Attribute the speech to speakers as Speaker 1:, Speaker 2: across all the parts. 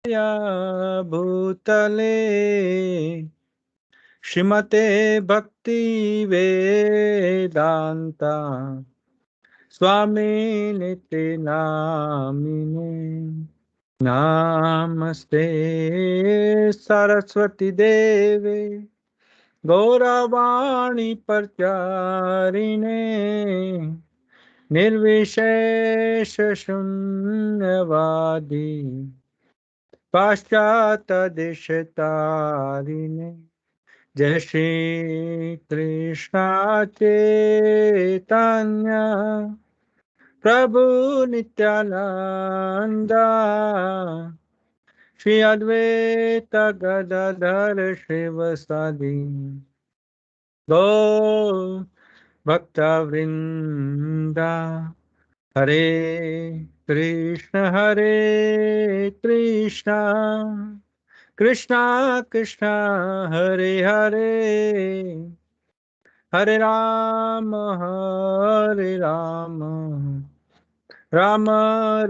Speaker 1: या भूतले श्रीमते भक्ति वेदांता स्वामी नित्य नामिने नमस्ते सरस्वती देवे गौरवाणी प्रचारिणे निर्विशेष शून्यवादी पाश्चात्य जय श्री कृष्ण चैतन्य प्रभु नित्यानंदा श्री अद्वैत गदाधर शिवसादि गौ भक्ता वृंदा हरे कृष्ण कृष्ण कृष्ण हरे हरे हरे राम राम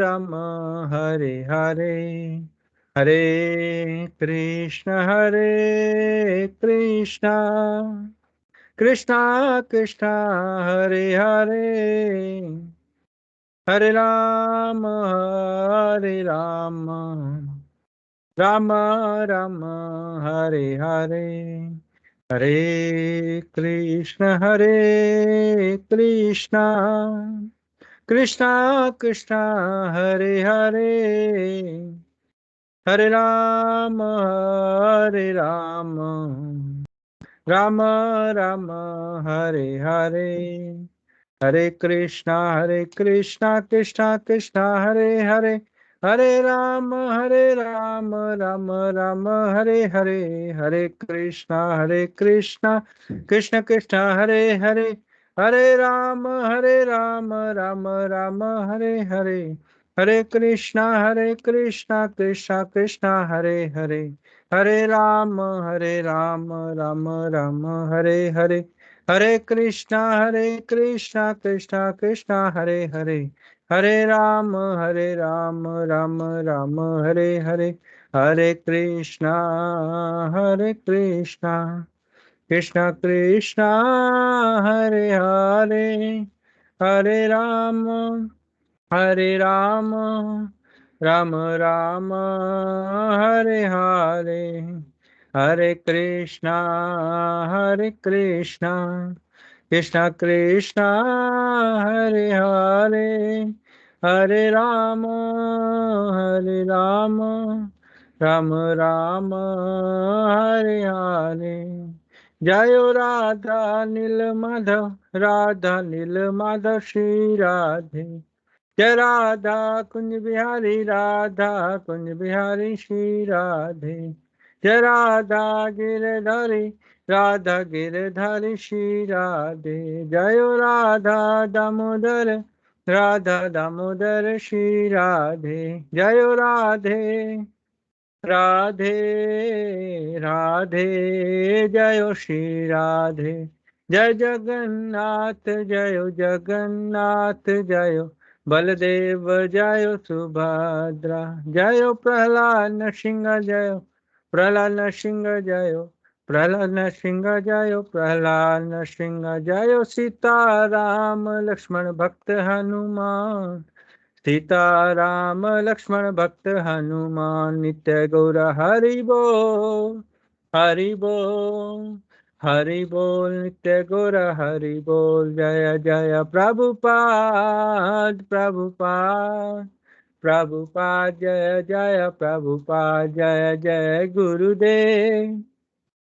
Speaker 1: राम हरे हरे हरे कृष्ण कृष्ण कृष्ण हरे हरे हरे राम राम राम हरे हरे हरे कृष्ण कृष्ण कृष्ण हरे हरे हरे राम राम राम हरे हरे हरे कृष्णा कृष्णा कृष्ण हरे हरे हरे राम राम राम हरे हरे हरे कृष्णा कृष्ण कृष्ण हरे हरे हरे राम राम राम हरे हरे हरे कृष्णा कृष्ण कृष्ण हरे हरे हरे राम राम राम हरे हरे हरे कृष्णा कृष्ण कृष्ण हरे हरे हरे राम राम राम हरे हरे हरे कृष्णा कृष्ण कृष्ण हरे हरे हरे राम राम राम हरे हरे हरे कृष्णा कृष्ण कृष्ण हरे हरे हरे राम राम राम हरे हरे जय राधा नील माधव राधा नील माधव श्री राधे जय राधा कुंज बिहारी श्री राधे जय राधा गिरधारी श्री राधे जय राधा दामोदर श्री राधे जय राधे राधे जय श्री राधे जय जगन्नाथ जय बलदेव जय सुभद्रा जय प्रहलाद नरसिंह प्रहलाद नरसिंह जय सीताराम लक्ष्मण भक्त हनुमान सीताराम लक्ष्मण भक्त हनुमान नित्य गौर हरि बोल नित्य गौर हरि बोल जय जय प्रभुपाद जय जय प्रभुपाद जय जय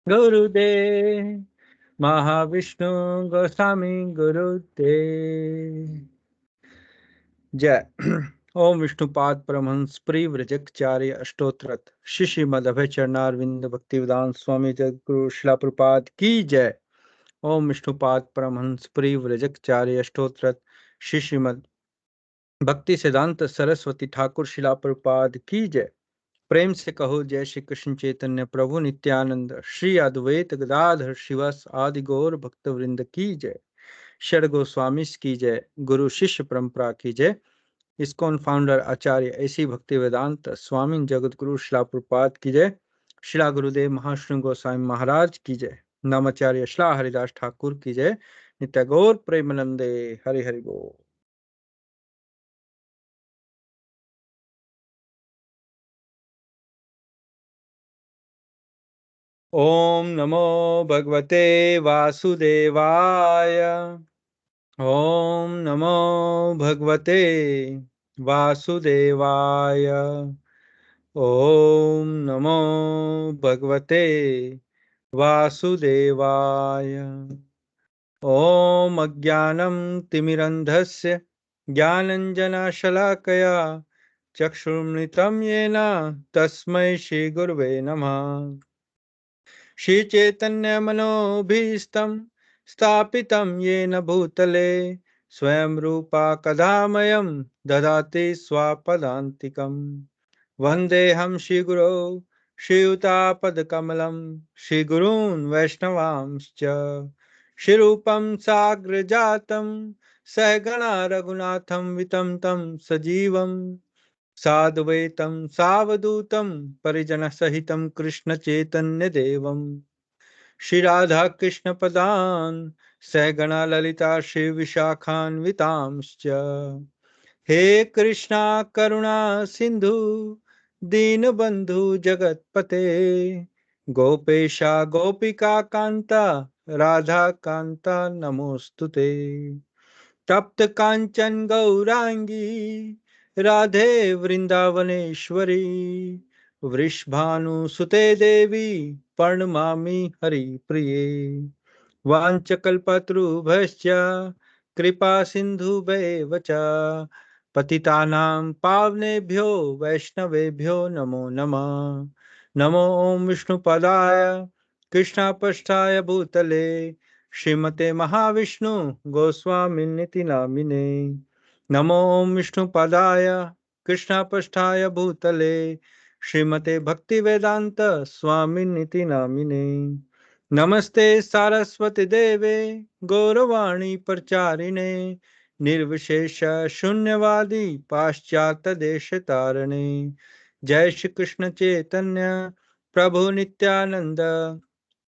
Speaker 1: गुरुदेव महाविष्णु गोस्वामी गुरुदेव जय। ओम विष्णुपाद परमहंस परिव्रजकचार्य अष्टोत्तर शिष्य मदभय चरणारविंद भक्ति वेदांत स्वामी जगद्गुरु शिला प्रपाद की जय। ओम विष्णुपाद परमहंस परिव्रजकचार्य अष्टोत्तर शिष्य मद भक्ति सिद्धांत सरस्वती ठाकुर शिला प्रपाद की जय। प्रेम से कहो जय श्री कृष्ण चैतन्य प्रभु नित्यानंद श्री अद्वैत गदाधर शिवस आदि गौर भक्त वृंद की जय। षड गोस्वामी की जय। गुरु शिष्य परंपरा की जय। इस्कॉन फाउंडर आचार्य ऐसी भक्ति वेदांत स्वामी जगतगुरु शिला प्रभुपाद की जय। शिला गुरुदेव महाश्री गोस्वामी महाराज की जय। नामाचार्य शिला हरिदास ठाकुर की जय। नित्य गौर प्रेमानंदे। हरि हरि बोल। ओम नमो भगवते वासुदेवाय। ओम नमो भगवते वासुदेवाय। ओम नमो भगवते वासुदेवाय। ओम अज्ञानं तिमिरन्धस्य ज्ञानञ्जनशलाकया चक्षुर्मृतं येन तस्मै श्रीगुरवे नमः। श्रीचैतन्यमनोभीष्टं स्थापितं येन भूतले स्वयं रूपा कदामयं ददाति स्वापदान्तिकम्। वन्देऽहं श्रीगुरौ श्रीयुतापदकमलं श्रीगुरून् वैष्णवांश्च श्रीरूपं साग्रजातं सहगणा रघुनाथं वितं तं सजीवं साद्वैतं सावधूतं परिजनसहितं कृष्णचैतन्यदेवं श्रीराधाकृष्णपदान् सहगणा ललिता श्रीविशाखान्वितांश्च। हे कृष्णा करुणा सिंधु दीनबंधु जगतपते गोपेशा गोपिका कांता राधा कांता नमोस्तुते। तप्त कांचन गौरांगी राधे वृंदावनेश्वरी वृषभानुसुते देवी प्रणमामि हरिप्रिये। वाञ्छकल्पतरुभ्यश्च कृपा सिन्धुभ्येव च पतितानां पावनेभ्यो वैष्णवेभ्यो नमो नमः। नमो ओं विष्णुपदाय कृष्णपृष्ठाय भूतले श्रीमते महाविष्णु गोस्वामिन्निति नामिने। नमो ओं विष्णुपदाय कृष्णपृष्ठाय भूतले श्रीमते भक्तिवेदांत स्वामिन्निति नामिने। नमस्ते सारस्वती देवे गौरवाणी प्रचारिणे निर्विशेष शून्यवादी पाश्चात्य देश तारणे। जय श्री कृष्ण चैतन्य प्रभु नित्यानंद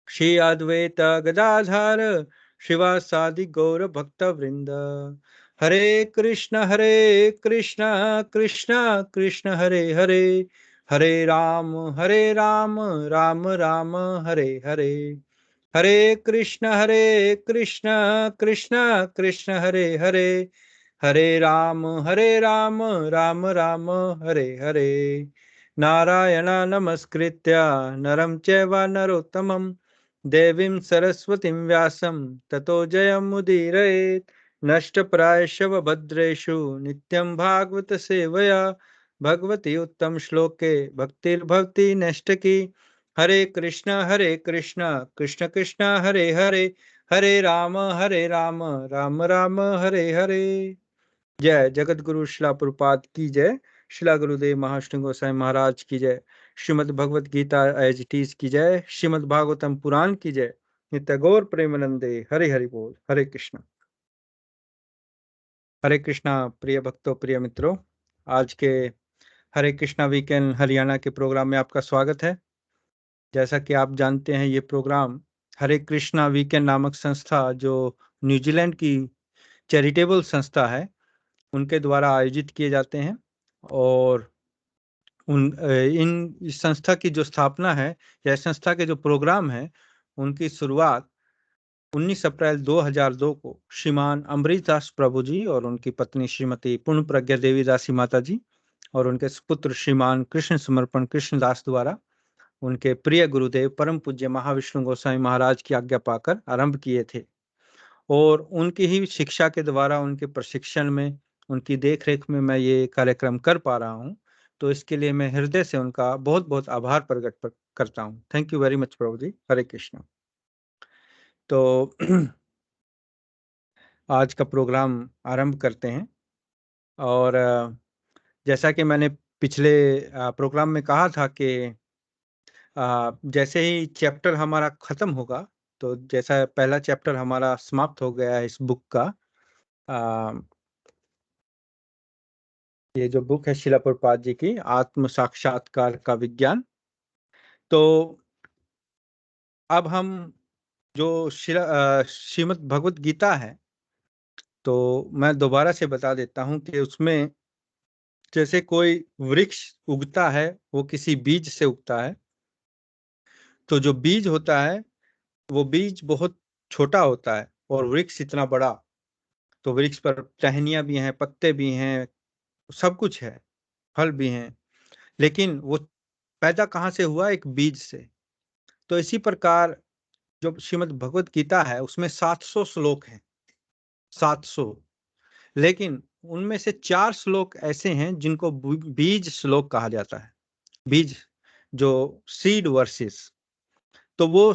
Speaker 1: श्री अद्वैत गदाधर शिवासादि गौर भक्त वृंद। हरे कृष्ण कृष्ण कृष्ण हरे हरे हरे राम राम राम हरे हरे। हरे कृष्ण कृष्ण कृष्ण हरे हरे हरे राम राम राम हरे हरे। नारायण नमस्कृत्य नरं चैव नरोत्तमं देवीं सरस्वतीं व्यासं ततो जयमुदीरयेत्। नष्टप्रायशव भद्रेषु नित्यं भागवत सेवया भगवती उत्तम श्लोके भक्तिर्भवति नष्टकी। हरे कृष्ण कृष्ण कृष्ण हरे हरे हरे राम राम राम हरे हरे। जय जगत गुरु शिला प्रभुपाद की जय। शिला गुरुदेव महाराष्ट्र गोसाई महाराज की जय। Shrimad Bhagavad Gita as it is की जय। श्रीमद् भागवतम पुराण की जय। नित्य गौर प्रेमानंदे। हरि हरि बोल। हरे कृष्ण। हरे कृष्णा प्रिय भक्तों प्रिय मित्रों, आज के हरे कृष्णा वीकेंड हरियाणा के प्रोग्राम में आपका स्वागत है। जैसा कि आप जानते हैं, ये प्रोग्राम हरे कृष्णा वीकेंड नामक संस्था जो न्यूजीलैंड की चैरिटेबल संस्था है उनके द्वारा आयोजित किए जाते हैं। और इस संस्था की जो स्थापना है या संस्था के जो प्रोग्राम है उनकी शुरुआत 19 अप्रैल 2002 को श्रीमान अमरीश दास प्रभु जी और उनकी पत्नी श्रीमती पूर्ण प्रज्ञा देवी दासी माता जी और उनके सुपुत्र श्रीमान कृष्ण समर्पण कृष्णदास द्वारा उनके प्रिय गुरुदेव परम पूज्य महाविष्णु गोस्वामी महाराज की आज्ञा पाकर आरंभ किए थे। और उनकी ही शिक्षा के द्वारा, उनके प्रशिक्षण में, उनकी देखरेख में मैं ये कार्यक्रम कर पा रहा हूँ। तो इसके लिए मैं हृदय से उनका बहुत बहुत आभार प्रकट करता हूँ। थैंक यू वेरी मच प्रभु जी। हरे कृष्ण। तो आज का प्रोग्राम आरंभ करते हैं। और जैसा कि मैंने पिछले प्रोग्राम में कहा था कि जैसे ही चैप्टर हमारा खत्म होगा, तो जैसा पहला चैप्टर हमारा समाप्त हो गया है इस बुक का, ये जो बुक है शिला प्रभुपाद जी की, आत्म साक्षात्कार का विज्ञान। तो अब हम जो श्रीमद् भगवत गीता है, तो मैं दोबारा से बता देता हूं कि उसमें जैसे कोई वृक्ष उगता है, वो किसी बीज से उगता है। तो जो बीज होता है, वो बीज बहुत छोटा होता है और वृक्ष इतना बड़ा। तो वृक्ष पर टहनियां भी हैं, पत्ते भी हैं, सब कुछ है, फल भी हैं। लेकिन वो पैदा कहाँ से हुआ? एक बीज से। तो इसी प्रकार जो श्रीमद् भगवत गीता है, उसमें 700 श्लोक हैं, 700। लेकिन उनमें से 4 श्लोक ऐसे हैं जिनको बीज श्लोक कहा जाता है। बीज, जो सीड वर्सेस। तो वो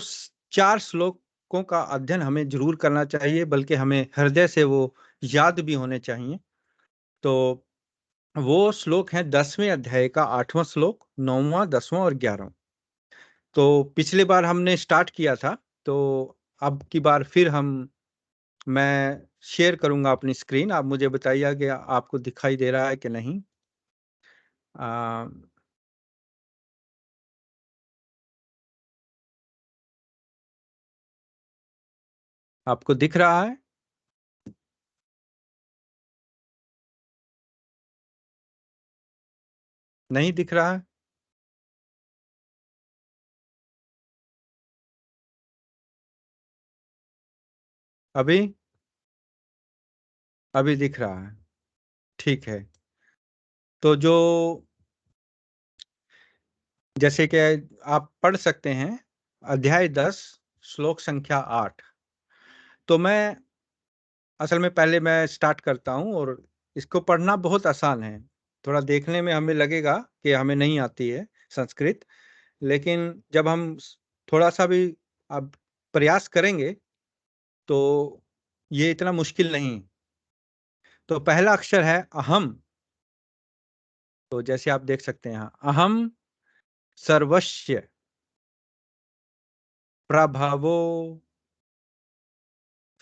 Speaker 1: 4 श्लोकों का अध्ययन हमें जरूर करना चाहिए, बल्कि हमें हृदय से वो याद भी होने चाहिए। तो वो श्लोक हैं 10वें अध्याय का 8वां श्लोक, 9वां, 10वां और 11वां। तो पिछले बार हमने स्टार्ट किया था, तो अब की बार फिर मैं शेयर करूंगा अपनी स्क्रीन। आप मुझे बताइए कि आपको दिखाई दे रहा है कि नहीं। आ, आपको दिख रहा है? नहीं दिख रहा है? अभी? अभी दिख रहा है, ठीक है। तो जो, जैसे कि आप पढ़ सकते हैं, अध्याय 10 श्लोक संख्या 8। तो मैं असल में पहले मैं स्टार्ट करता हूं, और इसको पढ़ना बहुत आसान है। थोड़ा देखने में हमें लगेगा कि हमें नहीं आती है संस्कृत, लेकिन जब हम थोड़ा सा भी अब प्रयास करेंगे, तो ये इतना मुश्किल नहीं। तो पहला अक्षर है अहम। तो जैसे आप देख सकते हैं यहाँ, अहम सर्वस्य प्रभवो।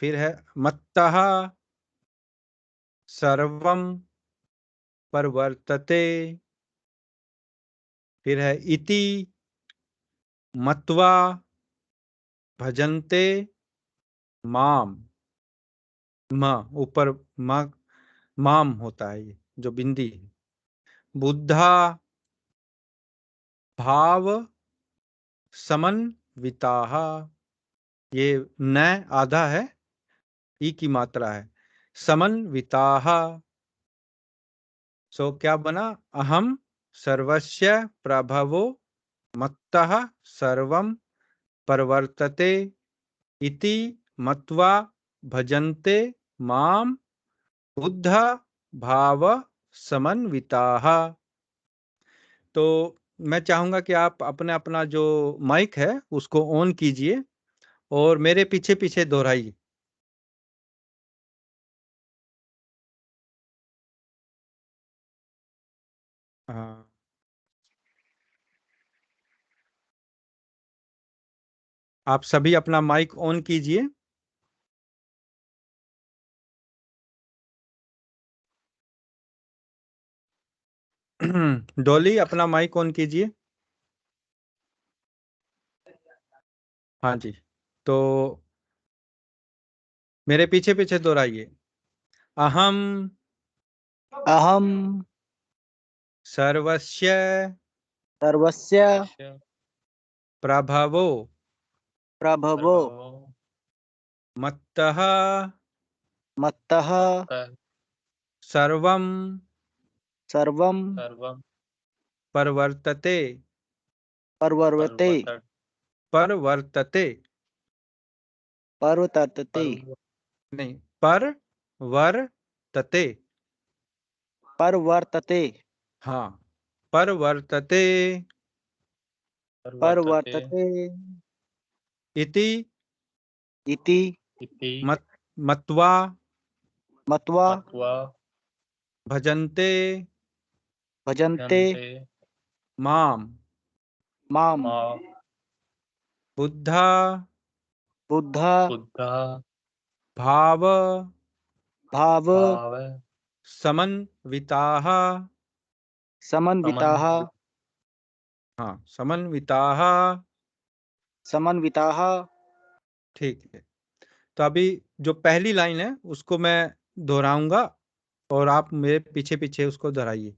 Speaker 1: फिर है मत्तः सर्वम परवर्तते। फिर है इति मत्वा भजन्ते माम। म ऊपर म, माम होता है, ये जो बिंदी है। बुद्धा भाव समन्विताः। ये न आधा है, ई की मात्रा है। समन्विताः। सो क्या बना? अहम सर्वस्य प्रभवो मत्तः सर्वं प्रवर्तते इति मत्वा भजन्ते माम बुद्ध भाव समन्विताः। तो मैं चाहूंगा कि आप अपना अपना जो माइक है उसको ऑन कीजिए और मेरे पीछे पीछे दोहराइए। हाँ, आप सभी अपना माइक ऑन कीजिए। डॉली, अपना माइक ऑन कीजिए। हाँ जी। तो मेरे पीछे पीछे दोहराइए। अहम
Speaker 2: अहम
Speaker 1: सर्वस्य
Speaker 2: सर्वस्य
Speaker 1: प्रभवो
Speaker 2: प्रभवो
Speaker 1: मत्तः
Speaker 2: मत्तः
Speaker 1: सर्वं
Speaker 2: सर्वं
Speaker 1: परवर्तते।
Speaker 2: परवर्तते
Speaker 1: परवर्तते,
Speaker 2: परवर्तते
Speaker 1: नहीं, परवर्तते।
Speaker 2: परवर्तते
Speaker 1: हाँ, परवर्तते
Speaker 2: परवर्तते
Speaker 1: इति
Speaker 2: इति
Speaker 1: मत मत्वा
Speaker 2: मत्वा
Speaker 1: भजन्ते
Speaker 2: भजन्ते
Speaker 1: माम
Speaker 2: माम
Speaker 1: बुद्धा
Speaker 2: बुद्धा
Speaker 1: भाव
Speaker 2: भाव
Speaker 1: समन्विताः।
Speaker 2: समन्विताः।
Speaker 1: हाँ, समन्विताः।
Speaker 2: समन्विताः।
Speaker 1: ठीक है। तो अभी जो पहली लाइन है उसको मैं दोहराऊंगा और आप मेरे पीछे पीछे उसको दोहराइए।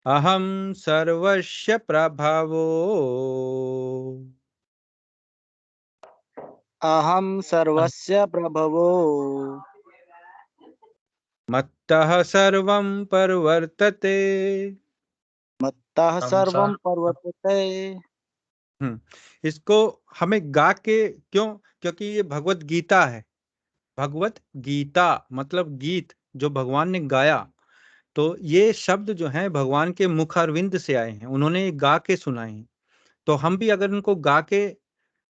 Speaker 1: अहम सर्वस्य प्रभवो
Speaker 2: अहं सर्वस्य प्रभवो
Speaker 1: मत्तः सर्वं प्रवर्तते।
Speaker 2: मत्तः सर्वं प्रवर्तते।
Speaker 1: इसको हमें गा के क्यों, क्योंकि ये भगवत गीता है। भगवत गीता मतलब गीत जो भगवान ने गाया। तो ये शब्द जो हैं भगवान के मुख अरविंद से आए हैं, उन्होंने ये गा के सुनाए हैं। तो हम भी अगर इनको गा के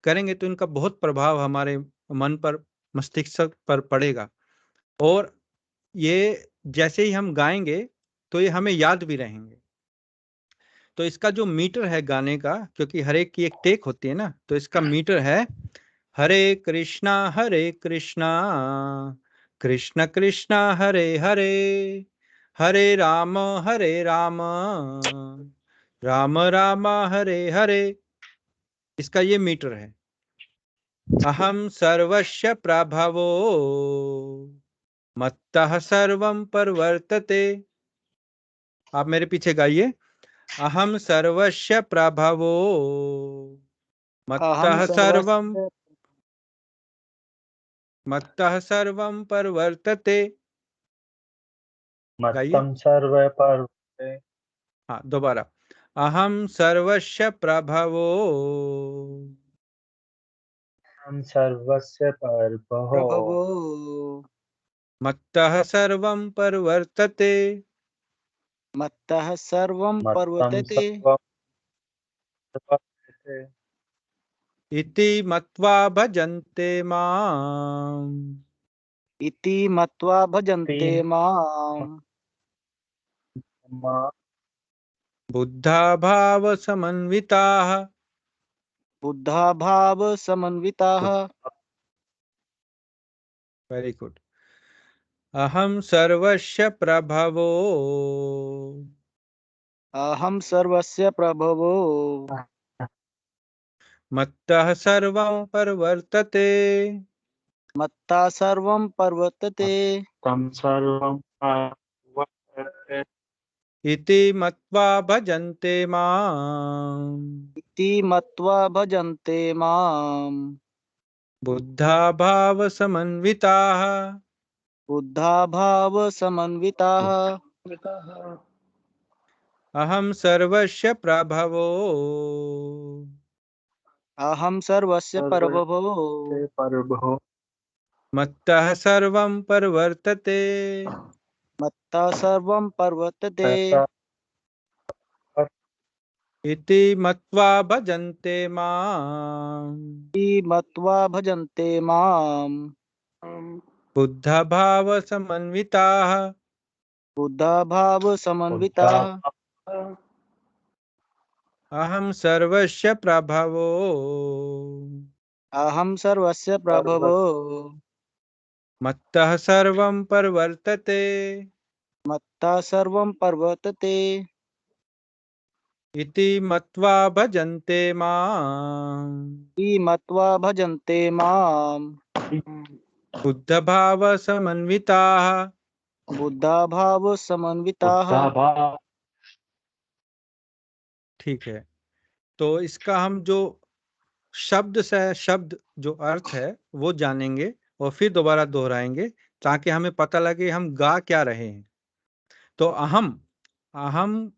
Speaker 1: करेंगे तो इनका बहुत प्रभाव हमारे मन पर, मस्तिष्क पर पड़ेगा। और ये जैसे ही हम गाएंगे तो ये हमें याद भी रहेंगे। तो इसका जो मीटर है गाने का, क्योंकि हर एक की एक टेक होती है ना, तो इसका मीटर है हरे कृष्णा कृष्ण कृष्ण हरे हरे, हरे राम राम राम हरे हरे। इसका ये मीटर है। अहम सर्वस्य प्रभवो मत्तः सर्वं प्रवर्तते। आप मेरे पीछे गाइए। अहम सर्वस्य प्रभवो
Speaker 2: अहं सर्वस्य
Speaker 1: मत्तः सर्वं प्रवर्तते। गाइए।
Speaker 3: मत्तं सर्वे पर्वते।
Speaker 1: हाँ, दोबारा। अहम सर्वस्य प्रभवो
Speaker 3: हम सर्वस्य प्रभवो
Speaker 2: प्रभवो
Speaker 1: मत्तः सर्वं प्रवर्तते।
Speaker 2: मत्तः सर्वं
Speaker 3: मत्तं
Speaker 2: प्रवर्तते।
Speaker 3: सर्वं प्रवर्तते।
Speaker 1: इति मत्वा भजन्ते माम्
Speaker 2: इति मत्वा भजन्ते
Speaker 3: तीन
Speaker 2: माम्
Speaker 3: मा
Speaker 1: बुद्धा भाव समन्विताः।
Speaker 2: बुद्धा भाव समन्विताः।
Speaker 1: Very good. अहम सर्वस्य प्रभवो
Speaker 2: अहं सर्वस्य प्रभवो
Speaker 1: मत्तः सर्वं प्रवर्तते।
Speaker 2: मत्ता सर्वं प्रवर्तते।
Speaker 3: तं सर्वं प्रवर्तते।
Speaker 1: इति मत्वा भजन्ते माम्
Speaker 2: इति मत्वा भजन्ते माम्
Speaker 1: बुद्धा भाव समन्विताः।
Speaker 2: बुद्धा भाव समन्विताः।
Speaker 1: अहम सर्वस्य प्रभवो
Speaker 2: अहं सर्वस्य प्रभवो
Speaker 3: सर्वस्य प्रभवो
Speaker 1: मत्तः सर्वं प्रवर्तते।
Speaker 2: मत्ता सर्वं प्रवर्तते।
Speaker 1: इति मत्वा भजन्ते माम्
Speaker 2: इति मत्वा भजन्ते माम्
Speaker 1: बुद्धा भाव समन्विताः।
Speaker 2: बुद्धा भाव
Speaker 3: बुद्धा
Speaker 2: समन्विताः।
Speaker 1: अहम सर्वस्य प्रभवो
Speaker 2: अहं सर्वस्य प्रभवो
Speaker 1: मत्तः सर्वं प्रवर्तते।
Speaker 2: मत्ता सर्वं प्रवर्तते।
Speaker 1: इति मत्वा भजन्ते माम्
Speaker 2: इति मत्वा भजन्ते माम्
Speaker 1: बुद्ध भाव समन्विताः।
Speaker 2: बुद्धा भाव समन्विताः।
Speaker 3: बुद्धा भाव
Speaker 1: ठीक है। तो इसका हम जो शब्द से शब्द जो अर्थ है वो जानेंगे और फिर दोबारा दोहराएंगे, ताकि हमें पता लगे हम गा क्या रहे हैं। तो अहम, अहम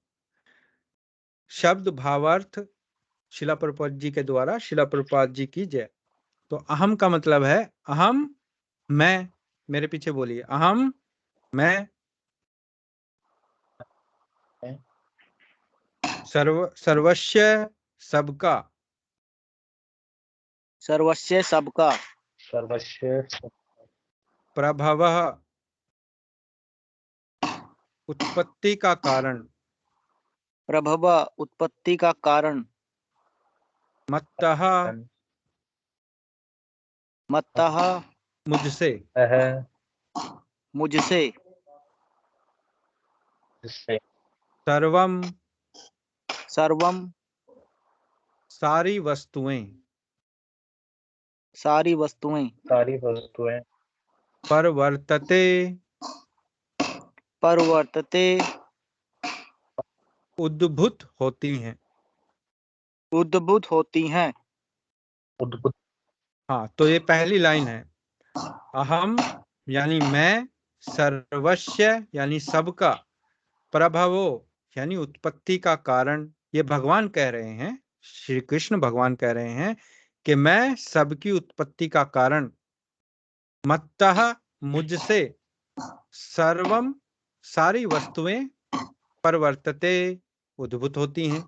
Speaker 1: शब्द भावार्थ शिला प्रभुपाद जी के द्वारा, शिला प्रभुपाद जी की जय। तो अहम का मतलब है अहम मैं। मेरे पीछे बोलिए, अहम मैं। सर्वस्य सबका।
Speaker 2: सर्वस्य सबका।
Speaker 3: सर्वस्य
Speaker 1: प्रभवः उत्पत्ति का कारण।
Speaker 2: प्रभव उत्पत्ति का कारण।
Speaker 1: मत्तः
Speaker 2: मत्तः
Speaker 1: मुझसे।
Speaker 3: है
Speaker 2: मुझसे।
Speaker 3: जिससे
Speaker 1: सर्वम
Speaker 2: सर्वम
Speaker 1: सारी वस्तुएं,
Speaker 2: सारी वस्तुएं,
Speaker 3: सारी वस्तुएं
Speaker 1: परवर्तते
Speaker 2: परिवर्तते
Speaker 1: उद्भूत होती हैं।
Speaker 2: उद्भूत होती हैं।
Speaker 3: उद्भुत
Speaker 1: हाँ, तो ये पहली लाइन है। अहम यानी मैं, सर्वस्य यानी सबका, प्रभवो यानी उत्पत्ति का कारण। ये भगवान कह रहे हैं, श्री कृष्ण भगवान कह रहे हैं कि मैं सबकी उत्पत्ति का कारण, मत्तः मुझसे, सर्वम सारी वस्तुएं, परिवर्तते उद्भूत होती हैं।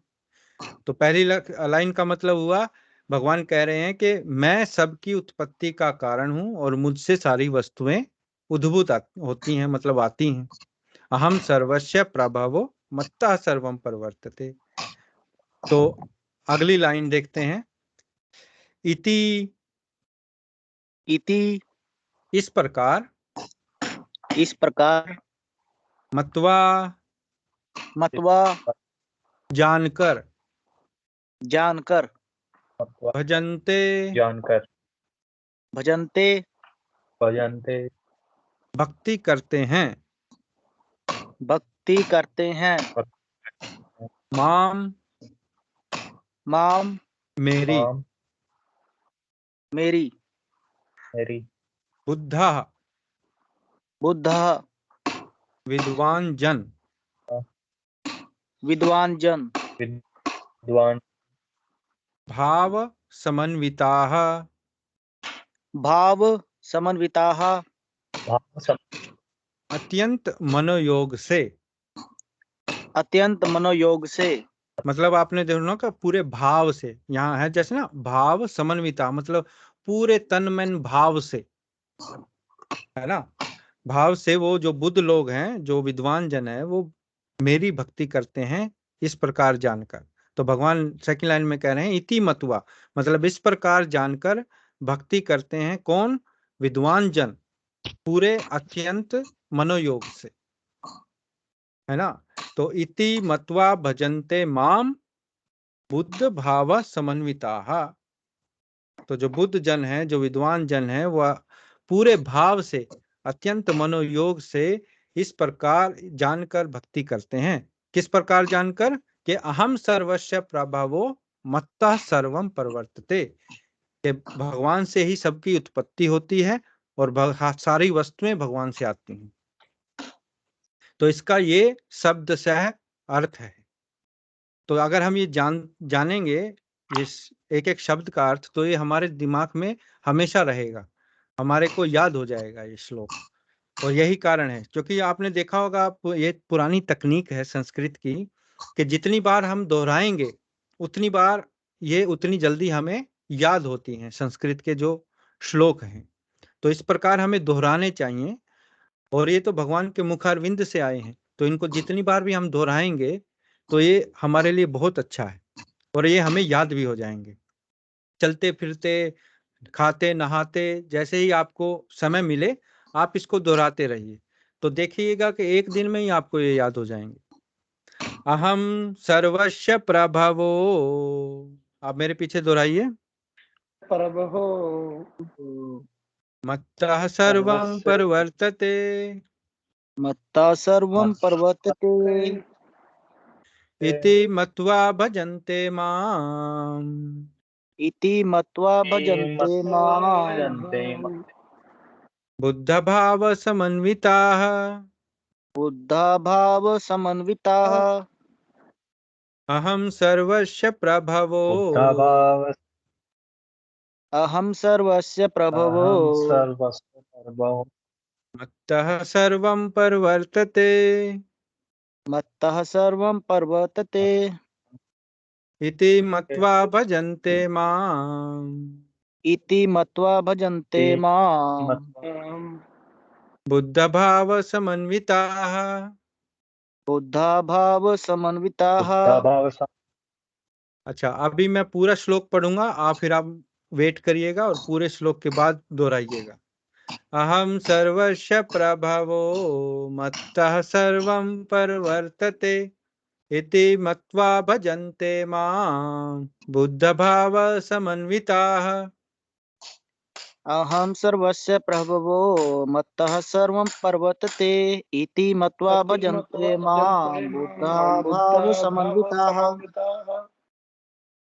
Speaker 1: तो पहली लाइन का मतलब हुआ, भगवान कह रहे हैं कि मैं सबकी उत्पत्ति का कारण हूं और मुझसे सारी वस्तुएं उद्भूत होती हैं, मतलब आती हैं। अहम सर्वस्य प्रभवो मत्तः सर्वम परिवर्तते। तो अगली लाइन देखते हैं। इति
Speaker 2: इति
Speaker 1: इस प्रकार,
Speaker 2: इस प्रकार,
Speaker 1: मत्वा
Speaker 2: मत्वा
Speaker 1: जानकर,
Speaker 2: जानकर,
Speaker 3: अथवा
Speaker 1: भजन्ते
Speaker 3: जानकर,
Speaker 2: भजन्ते
Speaker 3: भजन्ते
Speaker 1: भक्ति करते हैं,
Speaker 2: भक्ति करते हैं,
Speaker 1: माम
Speaker 2: माम
Speaker 1: मेरी,
Speaker 3: माम
Speaker 2: मेरी,
Speaker 3: मेरी,
Speaker 1: बुद्धः
Speaker 2: बुद्धः
Speaker 1: विद्वान जन,
Speaker 2: विद्वान जन,
Speaker 3: विद्वान
Speaker 1: भाव समन्विताः
Speaker 2: भाव समन्विताः
Speaker 3: भाव सम
Speaker 1: अत्यंत मनोयोग से।
Speaker 2: अत्यंत मनोयोग से।
Speaker 1: मतलब आपने देखना का पूरे भाव से, यहाँ है जैसे ना भाव समन्विता, मतलब पूरे तन मन भाव से, है ना। भाव से वो जो बुद्ध लोग हैं, जो विद्वान जन है, वो मेरी भक्ति करते हैं, इस प्रकार जानकर। तो भगवान सेकंड लाइन में कह रहे हैं इति मतवा, मतलब इस प्रकार जानकर भक्ति करते हैं कौन? विद्वान जन, पूरे अत्यंत मनोयोग से, है ना। तो इति मत्वा भजन्ते माम बुद्ध भाव समन्विताः। तो जो बुद्ध जन है, जो विद्वान जन है, वह पूरे भाव से, अत्यंत मनोयोग से इस प्रकार जानकर भक्ति करते हैं। किस प्रकार जानकर? कि अहम सर्वस्य प्रभवो मत्तः सर्वम परिवर्तते, कि भगवान से ही सबकी उत्पत्ति होती है और सारी वस्तुएं भगवान से आती हैं। तो इसका ये शब्द सह अर्थ है। तो अगर हम ये जानेंगे ये एक एक शब्द का अर्थ, तो ये हमारे दिमाग में हमेशा रहेगा, हमारे को याद हो जाएगा ये श्लोक। और यही कारण है, क्योंकि आपने देखा होगा, आप ये पुरानी तकनीक है संस्कृत की, कि जितनी बार हम दोहराएंगे उतनी बार ये उतनी जल्दी हमें याद होती हैं संस्कृत के जो श्लोक हैं। तो इस प्रकार हमें दोहराने चाहिए। और ये तो भगवान के मुखारविंद से आए हैं, तो इनको जितनी बार भी हम दोहराएंगे तो ये हमारे लिए बहुत अच्छा है, और ये हमें याद भी हो जाएंगे। चलते फिरते, खाते नहाते, जैसे ही आपको समय मिले आप इसको दोहराते रहिए, तो देखिएगा कि एक दिन में ही आपको ये याद हो जाएंगे। अहम सर्वस्य प्रभवो, आप मेरे पीछे दोहराइए।
Speaker 3: प्रभो
Speaker 1: मत्तः सर्वं
Speaker 3: सर्वस्य
Speaker 1: परिवर्तते
Speaker 2: मत्ता सर्वं परिवर्तते
Speaker 1: इति मत्वा भजन्ते माम्
Speaker 2: इति मत्वा भजन्ते माम्
Speaker 3: भजन्ते
Speaker 1: बुद्धभाव समन्विताः
Speaker 2: बुद्धा भाव समन्विताः
Speaker 1: अहम सर्वस्य प्रभवो
Speaker 3: बुद्धाभाव
Speaker 2: अहं सर्वस्य प्रभवो
Speaker 3: अहं सर्वस्य प्रभो
Speaker 1: मत्तः सर्वं परिवर्तते
Speaker 2: मत्तः सर्वं परिवर्तते
Speaker 1: इति मत्वा भजन्ते माम्
Speaker 2: इति मत्वा भजन्ते माम्
Speaker 1: बुद्धभाव समन्विताः।
Speaker 2: बुद्धा भाव समन्विताः।
Speaker 3: बुद्धाभाव
Speaker 1: अच्छा, अभी मैं पूरा श्लोक पढ़ूंगा, आप फिर आप वेट करिएगा और पूरे श्लोक के बाद दोहराइएगा। अहम सर्वस्य प्रभवो मत्तः सर्वं प्रवर्तते इति मत्वा भजन्ते मां बुद्धभाव समन्विताः।
Speaker 2: अहं सर्वस्य प्रभवो मत्तः सर्वं प्रवर्तते इति मत्वा भजन्ते मां बुद्धा भाव समन्विताः।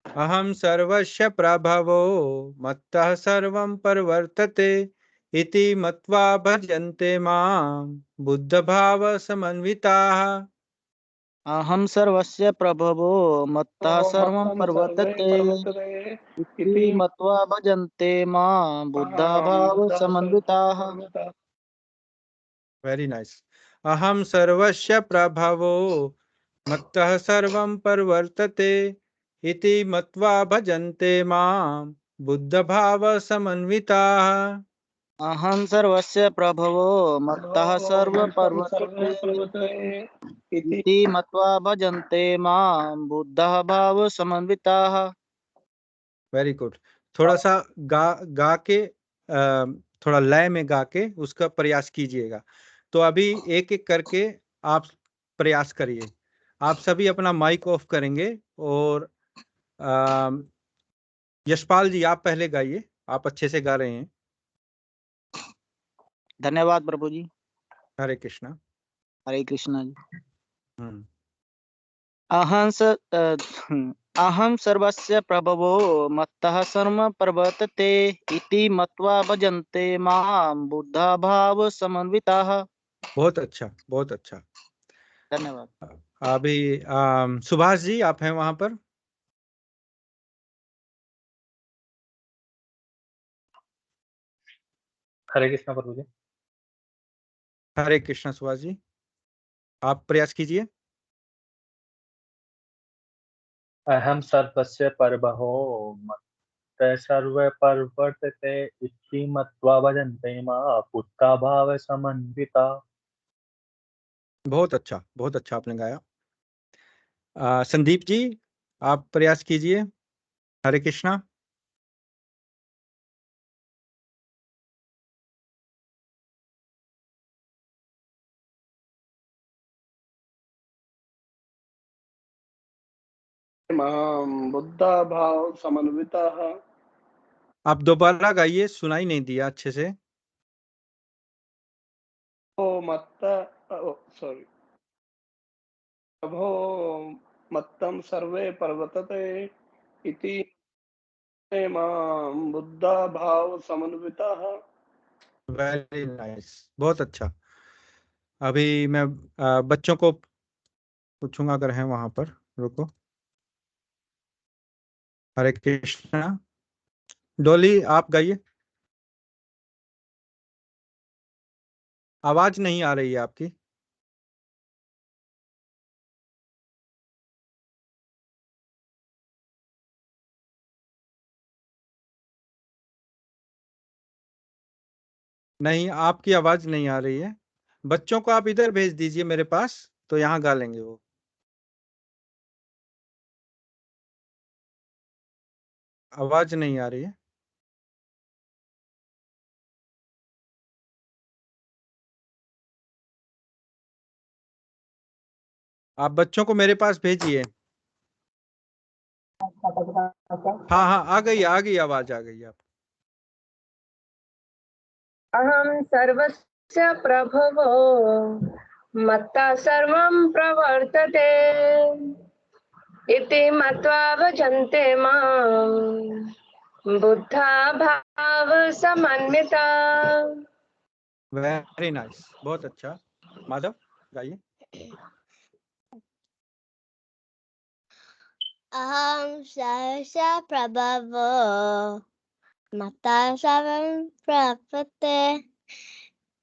Speaker 1: अहम सर्वस्य प्रभवो मत्तः सर्वं प्रवर्तते इति मत्वा भजन्ते मां बुद्धभाव समन्विताः।
Speaker 2: अहं सर्वस्य प्रभवो मत्तः सर्वं प्रवर्तते इति मत्वा भजन्ते मां बुद्धा भाव समन्विताः।
Speaker 1: Very nice. अहम सर्वस्य प्रभवो मत्तः सर्वं प्रवर्तते इति मत्वा भजन्ते मां बुद्धभाव समन्विताः।
Speaker 2: अहं सर्वस्य प्रभवो मत्तः सर्वं प्रवर्तते इति मत्वा भजन्ते मां बुद्धा भाव समन्विताः।
Speaker 1: Very good. थोड़ा सा गा के थोड़ा लय में गा के उसका प्रयास कीजिएगा। तो अभी एक एक करके आप प्रयास करिए। आप सभी अपना माइक ऑफ करेंगे और यशपाल जी आप पहले गाइए, आप अच्छे से गा रहे हैं।
Speaker 2: धन्यवाद प्रभु जी।
Speaker 1: हरे कृष्णा।
Speaker 2: हरे कृष्णा जी।
Speaker 1: हम्म।
Speaker 2: अहं सर्वस्य प्रभवो मत्तः सर्वं प्रवर्तते इति मत्वा भजन्ते मां बुद्धा भाव समन्विताः।
Speaker 1: बहुत अच्छा, बहुत अच्छा।
Speaker 2: धन्यवाद।
Speaker 1: अभी सुभाष जी आप हैं वहां पर?
Speaker 3: हरे कृष्णा प्रभु जी।
Speaker 1: हरे कृष्णा सुभाष जी, आप प्रयास कीजिए।
Speaker 3: अहम सर्वस्य प्रभवो मत्तः सर्वं प्रवर्तते इति मत्वा भजन्ते मां बुद्धा भाव समन्विता।
Speaker 1: बहुत अच्छा आपने गाया। संदीप जी आप प्रयास कीजिए। हरे कृष्णा।
Speaker 4: मां बुद्धा भाव समन्विताः।
Speaker 1: आप दोबारा गाइए, सुनाई नहीं दिया अच्छे से।
Speaker 4: सॉरी। प्रभो मत्तं सर्वे प्रवर्तते इति मां बुद्धा भाव समन्विताः।
Speaker 1: वेरी नाइस, बहुत अच्छा। अभी मैं बच्चों को पूछूंगा अगर हैं वहां पर। रुको। हरे कृष्णा। डोली आप गाइए। आवाज नहीं आ रही है आपकी। नहीं, आपकी आवाज नहीं आ रही है। बच्चों को आप इधर भेज दीजिए मेरे पास, तो यहाँ गा लेंगे वो। आवाज नहीं आ रही है। आप बच्चों को मेरे पास भेजिए। हाँ हाँ, आ गई आवाज, आ गई आप।
Speaker 5: अहं सर्वस्य प्रभवो मत्तः सर्वं प्रवर्तते इति मत्वा भजन्ते मां बुद्धा भाव समन्विता।
Speaker 1: वेरी नाइस, बहुत अच्छा। माधव गाइए।
Speaker 6: अहं सर्वस्य प्रभवो मत्तः सर्वं प्रवर्तते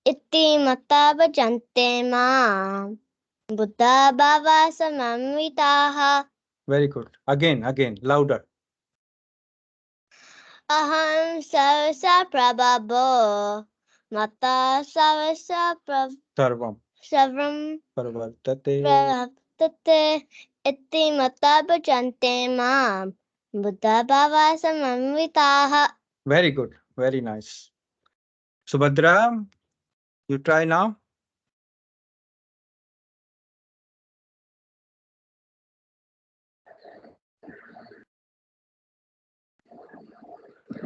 Speaker 6: इति मत्वा भजन्ते मां बुद्धा भावा समन्विताः।
Speaker 1: Very good. Again louder.
Speaker 6: अहं सर्वस्य प्रभवो मत्तः
Speaker 1: सर्वं
Speaker 6: सर्वं
Speaker 1: प्रवर्तते
Speaker 6: प्रवर्तते इति मत्वा भजन्ते मां बुद्धा भावा समन्विताः।
Speaker 1: Very good, very nice. Subhadra, you try now.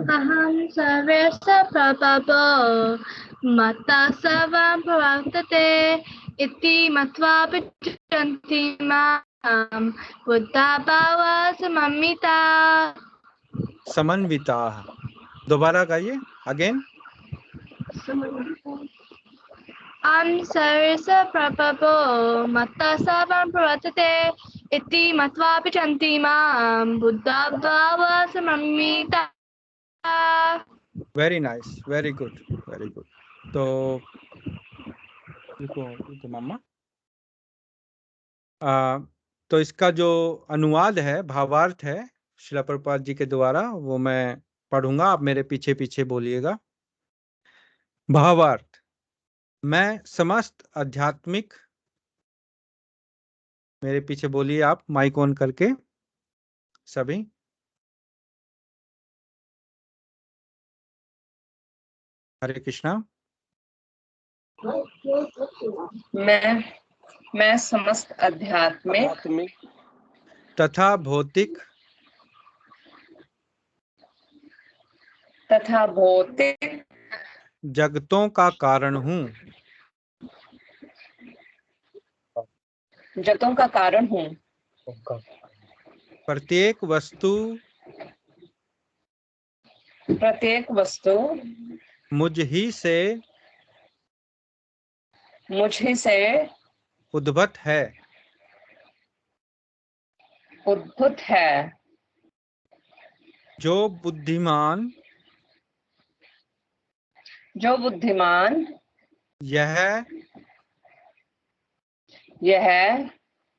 Speaker 7: अहं सर्वस्य प्रभवो मत्तः सर्वं प्रवर्तते इति मत्वा पृच्छन्ति मां बुद्धा भावा समन्विता।
Speaker 1: समन्विता, दोबारा गाइए, अगेन।
Speaker 7: अहं सर्वस्य प्रभवो मत्तः सर्वं प्रवर्तते इति मत्वा पृच्छन्ति मां बुद्धा भावा समन्विता।
Speaker 1: Very nice, very good, very good. तो रुको मामा। तो इसका जो अनुवाद है, भावार्थ है श्रील प्रभुपाद जी के द्वारा, वो मैं पढ़ूंगा, आप मेरे पीछे पीछे बोलिएगा। भावार्थ: मैं समस्त आध्यात्मिक, मेरे पीछे बोलिए आप माइक ऑन करके सभी। हरे कृष्णा।
Speaker 5: मैं समस्त आध्यात्मिक
Speaker 1: तथा भौतिक जगतों का कारण हूँ, प्रत्येक वस्तु मुझ ही से उद्भूत है। जो बुद्धिमान यह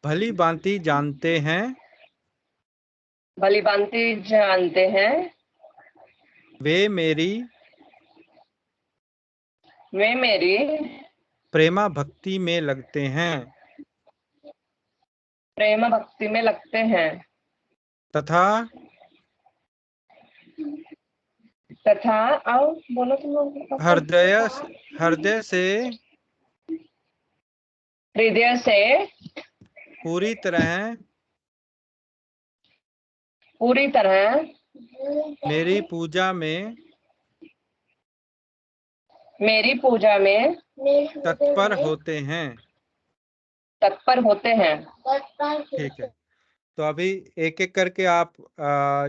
Speaker 1: भली भांति जानते हैं, वे मेरी प्रेमा भक्ति में लगते हैं तथा
Speaker 5: आओ बोलो तुम लोग।
Speaker 1: हृदय से पूरी तरह मेरी पूजा में तत्पर होते हैं। ठीक है, तो अभी एक एक करके आप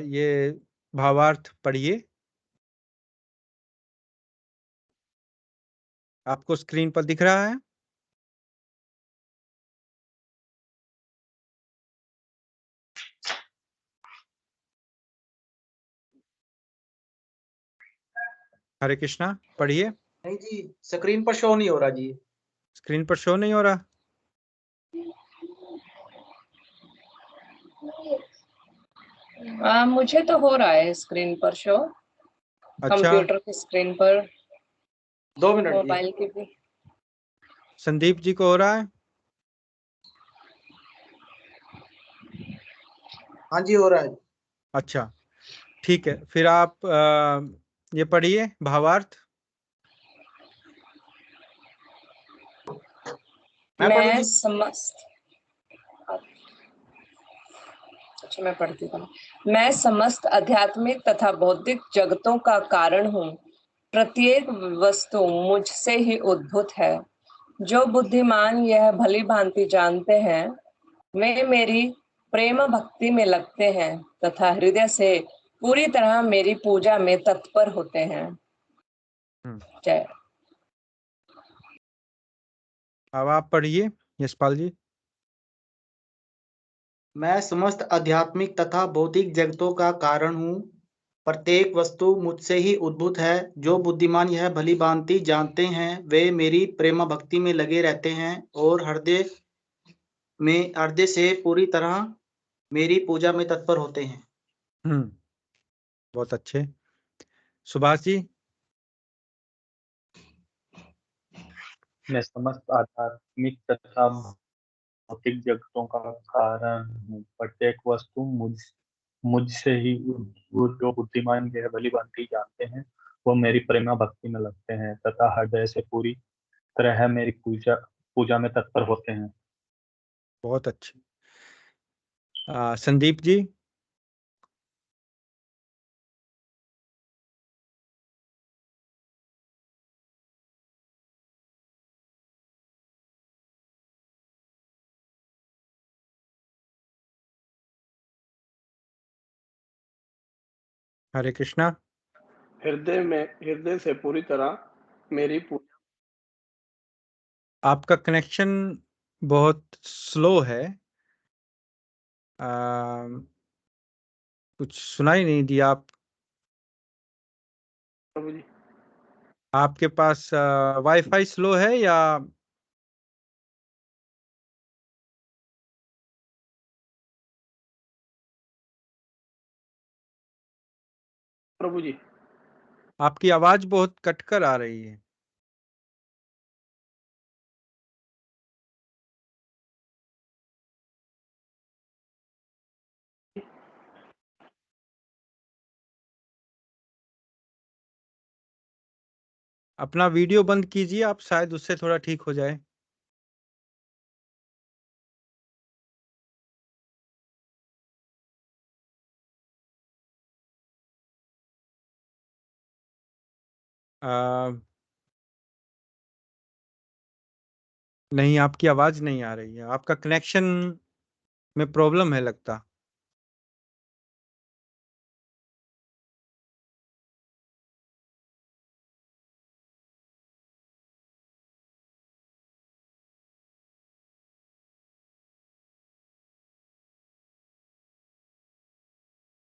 Speaker 1: ये भावार्थ पढ़िए। आपको स्क्रीन पर दिख रहा है? हरे कृष्णा, पढ़िए।
Speaker 2: नहीं जी, स्क्रीन पर शो नहीं हो रहा जी।
Speaker 1: स्क्रीन पर शो नहीं हो रहा?
Speaker 5: मुझे तो हो रहा है स्क्रीन पर शो।
Speaker 1: अच्छा,
Speaker 5: कंप्यूटर की स्क्रीन पर,
Speaker 2: 2 मिनट जी।
Speaker 5: मोबाइल की भी।
Speaker 1: संदीप जी को हो रहा है?
Speaker 2: हाँ जी, हो रहा है।
Speaker 1: अच्छा, ठीक है, फिर आप ये पढ़िए भावार्थ।
Speaker 5: मैं पढ़ती हूँ। मैं समस्त आध्यात्मिक तथा बौद्धिक जगतों का कारण हूँ। प्रत्येक वस्तु मुझसे ही उद्भूत है। जो बुद्धिमान यह भली भांति जानते हैं, वे मेरी प्रेम भक्ति में लगते हैं तथा हृदय से पूरी तरह मेरी पूजा में तत्पर होते हैं। जय।
Speaker 1: अब आप पढ़िए यशपाल जी।
Speaker 2: मैं समस्त आध्यात्मिक तथा भौतिक जगतों का कारण हूँ। प्रत्येक वस्तु मुझसे ही उद्भूत है। जो बुद्धिमान यह भली भांति जानते हैं, वे मेरी प्रेम भक्ति में लगे रहते हैं और हृदय से पूरी तरह मेरी पूजा में तत्पर होते हैं।
Speaker 1: बहुत अच्छे। सुभाष जी।
Speaker 3: मैं समस्त आध्यात्मिक तथा भौतिक जगतों का कारण हूँ। प्रत्येक वस्तु मुझसे ही उद्भूत। जो बुद्धिमान यह भली भांति जानते हैं, वो मेरी प्रेमा भक्ति में लगते हैं तथा हृदय से पूरी तरह मेरी पूजा में तत्पर होते हैं।
Speaker 1: बहुत अच्छी। संदीप जी। हरे कृष्णा।
Speaker 4: हृदय से पूरी तरह मेरी पूजा।
Speaker 1: आपका कनेक्शन बहुत स्लो है। आ, कुछ सुनाई नहीं दिया।
Speaker 4: प्रभु जी,
Speaker 1: आपके पास वाईफाई स्लो है या?
Speaker 4: प्रभु जी,
Speaker 1: आपकी आवाज बहुत कटकर आ रही है। अपना वीडियो बंद कीजिए आप, शायद उससे थोड़ा ठीक हो जाए। आ, नहीं, आपकी आवाज नहीं आ रही है। आपका कनेक्शन में प्रॉब्लम है लगता।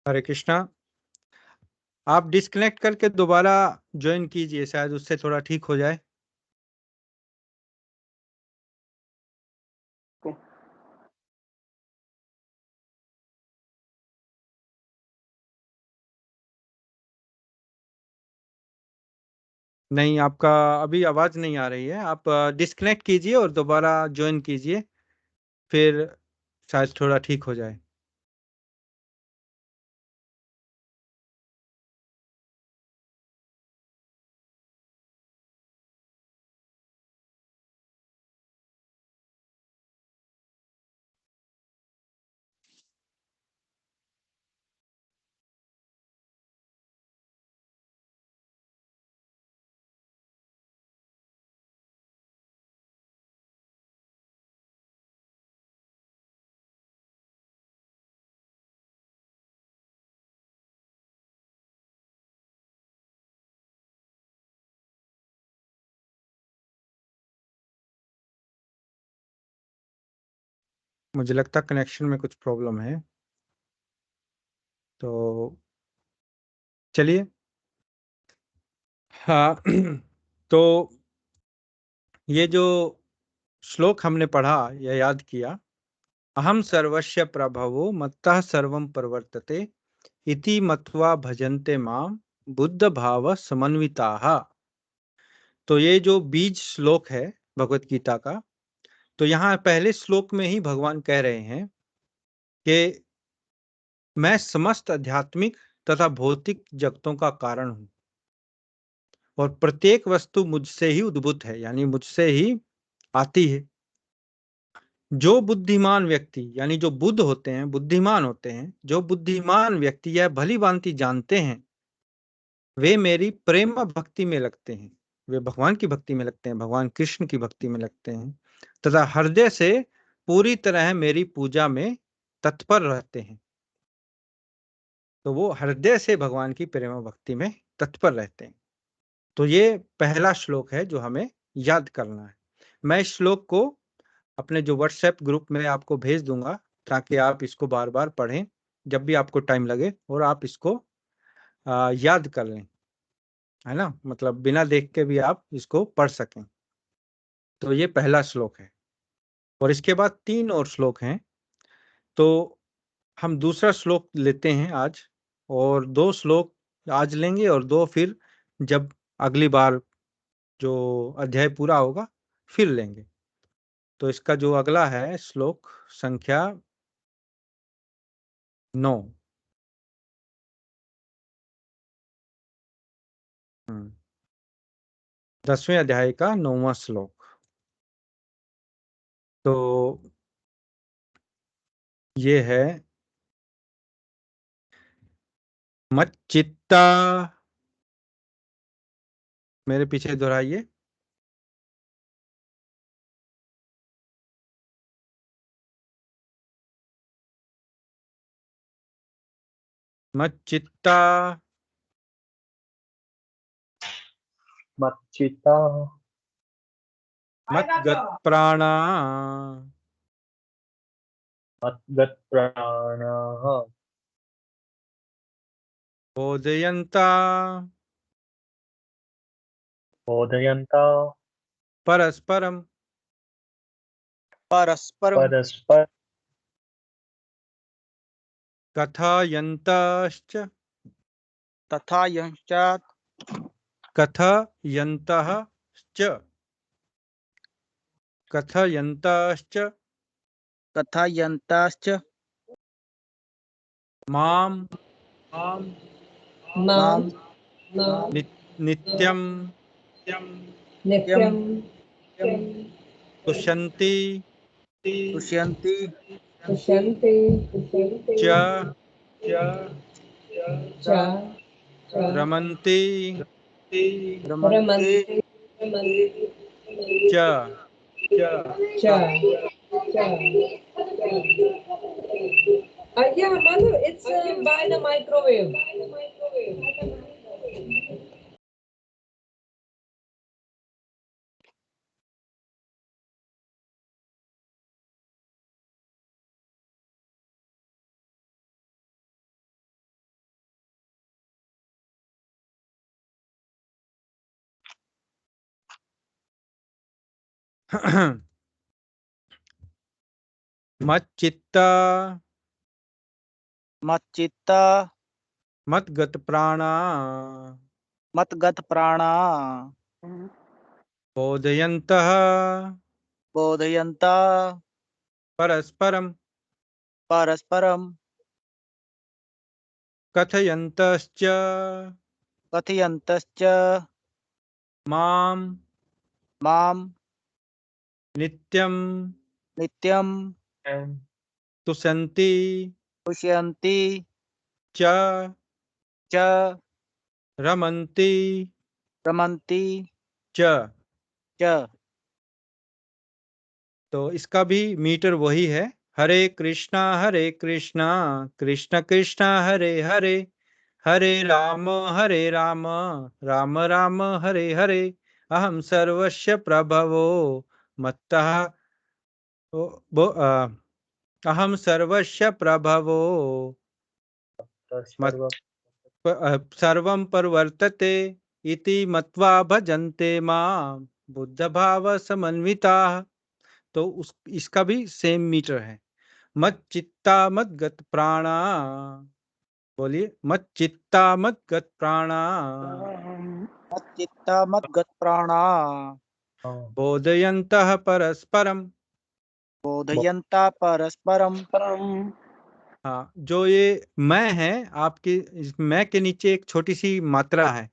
Speaker 1: हरे कृष्णा। आप डिस्कनेक्ट करके दोबारा ज्वाइन कीजिए, शायद उससे थोड़ा ठीक हो जाए।
Speaker 4: को
Speaker 1: नहीं, आपका अभी आवाज नहीं आ रही है। आप डिस्कनेक्ट कीजिए और दोबारा ज्वाइन कीजिए, फिर शायद थोड़ा ठीक हो जाए। मुझे लगता कनेक्शन में कुछ प्रॉब्लम है, तो चलिए। हाँ। तो ये जो श्लोक हमने पढ़ा या याद किया, अहम सर्वस्य प्रभवो मत्तः सर्वं प्रवर्तते इति मत्वा भजन्ते माम बुद्ध भाव समन्विताः। तो ये जो बीज श्लोक है भगवत गीता का, तो यहाँ पहले श्लोक में ही भगवान कह रहे हैं कि मैं समस्त आध्यात्मिक तथा भौतिक जगतों का कारण हूं और प्रत्येक वस्तु मुझसे ही उद्भूत है, यानी मुझसे ही आती है। जो बुद्धिमान व्यक्ति, यानी जो बुद्ध होते हैं, बुद्धिमान होते हैं, जो बुद्धिमान व्यक्ति यह भली भांति जानते हैं, वे मेरी प्रेम भक्ति में लगते हैं। वे भगवान की भक्ति में लगते हैं, भगवान कृष्ण की भक्ति में लगते हैं तथा हृदय से पूरी तरह मेरी पूजा में तत्पर रहते हैं। तो वो हृदय से भगवान की प्रेम भक्ति में तत्पर रहते हैं। तो ये पहला श्लोक है जो हमें याद करना है। मैं इस श्लोक को अपने जो व्हाट्सएप ग्रुप में आपको भेज दूंगा, ताकि आप इसको बार बार पढ़ें जब भी आपको टाइम लगे, और आप इसको याद कर लें, है ना, मतलब बिना देख के भी आप इसको पढ़ सकें। तो ये पहला श्लोक है और इसके बाद 3 और श्लोक हैं। तो हम दूसरा श्लोक लेते हैं आज, और 2 श्लोक आज लेंगे और 2 फिर जब अगली बार जो अध्याय पूरा होगा फिर लेंगे। तो इसका जो अगला है श्लोक संख्या 9। 10वें अध्याय का 9वां श्लोक। तो ये है मच्चित्ता, मेरे पीछे दोहराइए। मच्चित्ता
Speaker 3: मच्चित्ता
Speaker 1: मद्गत प्राणा
Speaker 3: मद्गत प्राणाः
Speaker 1: बोधयन्ता
Speaker 3: बोधयन्ता
Speaker 1: परस्परं
Speaker 2: परस्परम
Speaker 3: परस्पर
Speaker 1: कथयन्तश्च
Speaker 2: तथा यंश्चात्
Speaker 1: कथयन्तश्च
Speaker 2: कथयन्ताश्च
Speaker 1: माम
Speaker 2: माम
Speaker 1: नित्यं
Speaker 2: नित्यं
Speaker 1: तुष्यन्ति
Speaker 2: तुष्यन्ति
Speaker 1: च रमन्ति
Speaker 2: रमन्ते
Speaker 1: च।
Speaker 5: Yeah, Manu, it's by the microwave.
Speaker 1: मच्चित्ता
Speaker 2: मच्चित्ता
Speaker 1: मद्गत प्राणा
Speaker 2: मतगत प्राणा
Speaker 1: बोधयन्तः
Speaker 2: बोधयन्ता
Speaker 1: परस्परं
Speaker 2: परस्परम
Speaker 1: कथयन्तश्च
Speaker 2: कथयन्तश्च
Speaker 1: माम
Speaker 2: माम
Speaker 1: नित्यं
Speaker 2: नित्यं
Speaker 1: तुष्यन्ति
Speaker 2: तुष्यन्ति
Speaker 1: च
Speaker 2: च
Speaker 1: रमन्ति
Speaker 2: रमन्ति
Speaker 1: च।
Speaker 2: च।
Speaker 1: तो इसका भी मीटर वही है, हरे कृष्णा कृष्ण कृष्ण हरे हरे, हरे राम राम राम हरे हरे, अहम सर्वस्य प्रभवो मत्तः अहम सर्वस्य प्रभवो
Speaker 3: सर्व
Speaker 1: सर्वं परिवर्तते इति मत्वा भजन्ते मां बुद्धभाव समन्विताः। तो इसका भी सेम मीटर है। मत चित्ता मत गत प्राणा, बोलिए मत चित्ता मत गत प्राणा
Speaker 2: मच्चित्ता मतगत प्राणा
Speaker 1: बोधयन्तः परस्परम।
Speaker 2: बोधयन्ता परस्परम।
Speaker 1: हाँ, जो ये मैं है आपकी, इस मैं के नीचे एक छोटी सी मात्रा है,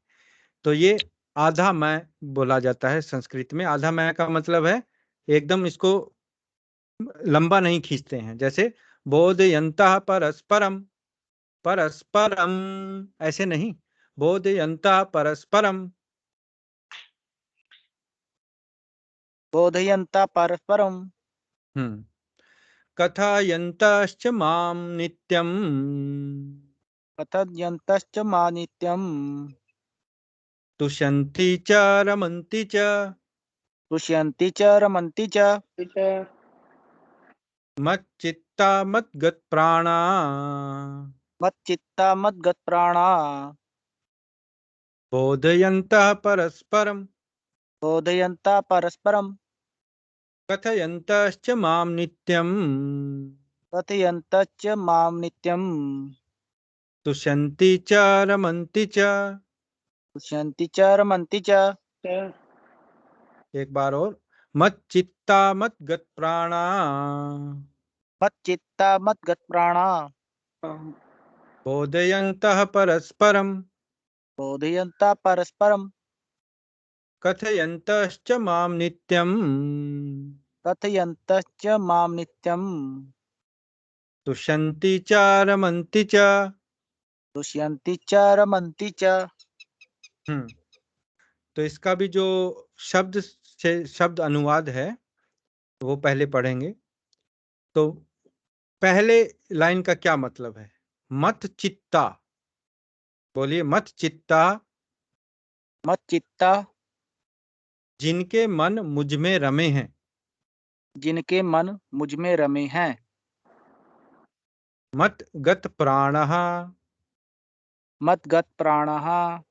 Speaker 1: तो ये आधा मैं बोला जाता है संस्कृत में। आधा मैं का मतलब है एकदम इसको लंबा नहीं खींचते हैं, जैसे बोधयन्तः परस्परम, परस्परम ऐसे नहीं, बोधयन्तः परस्परम।
Speaker 2: बोधयन्ता परस्परम
Speaker 1: कथयन्तश्च मां नित्यं
Speaker 2: कथयन्तश्च मा नित्यं
Speaker 1: तुष्यन्ति च रमन्ति च।
Speaker 2: तुष्यन्ति च रमन्ति च।
Speaker 1: मच्चित्ता मद्गत प्राणा
Speaker 2: मच्चित्ता मतगत प्राणा
Speaker 1: बोधयन्तः परस्परं
Speaker 2: बोधयन्ता परस्परम
Speaker 1: कथयन्तश्च मां नित्यं
Speaker 2: कथयन्तश्च मां नित्यं
Speaker 1: तुष्यन्ति च रमन्ति च।
Speaker 2: तुष्यन्ति च रमन्ति च।
Speaker 1: एक बार और, मच्चित्ता मद्गत प्राणा
Speaker 2: मच्चित्ता मतगत प्राणा
Speaker 1: बोधयन्तः परस्परं
Speaker 2: बोधयन्ता परस्परम
Speaker 1: कथयन्तश्च मां नित्यं
Speaker 2: कथयन्तश्च मां नित्यं
Speaker 1: तुष्यन्ति च रमन्ति च।
Speaker 2: तुष्यन्ति च रमन्ति च।
Speaker 1: तो इसका भी जो शब्द से शब्द अनुवाद है वो पहले पढ़ेंगे। तो पहले लाइन का क्या मतलब है? मत चित्ता, बोलिए मत चित्ता,
Speaker 2: मत चित्ता,
Speaker 1: जिनके मन मुझ में रमे हैं।
Speaker 2: जिनके मन मुझ में रमे हैं।
Speaker 1: मत गत प्राणः,
Speaker 2: मत गत प्राणः,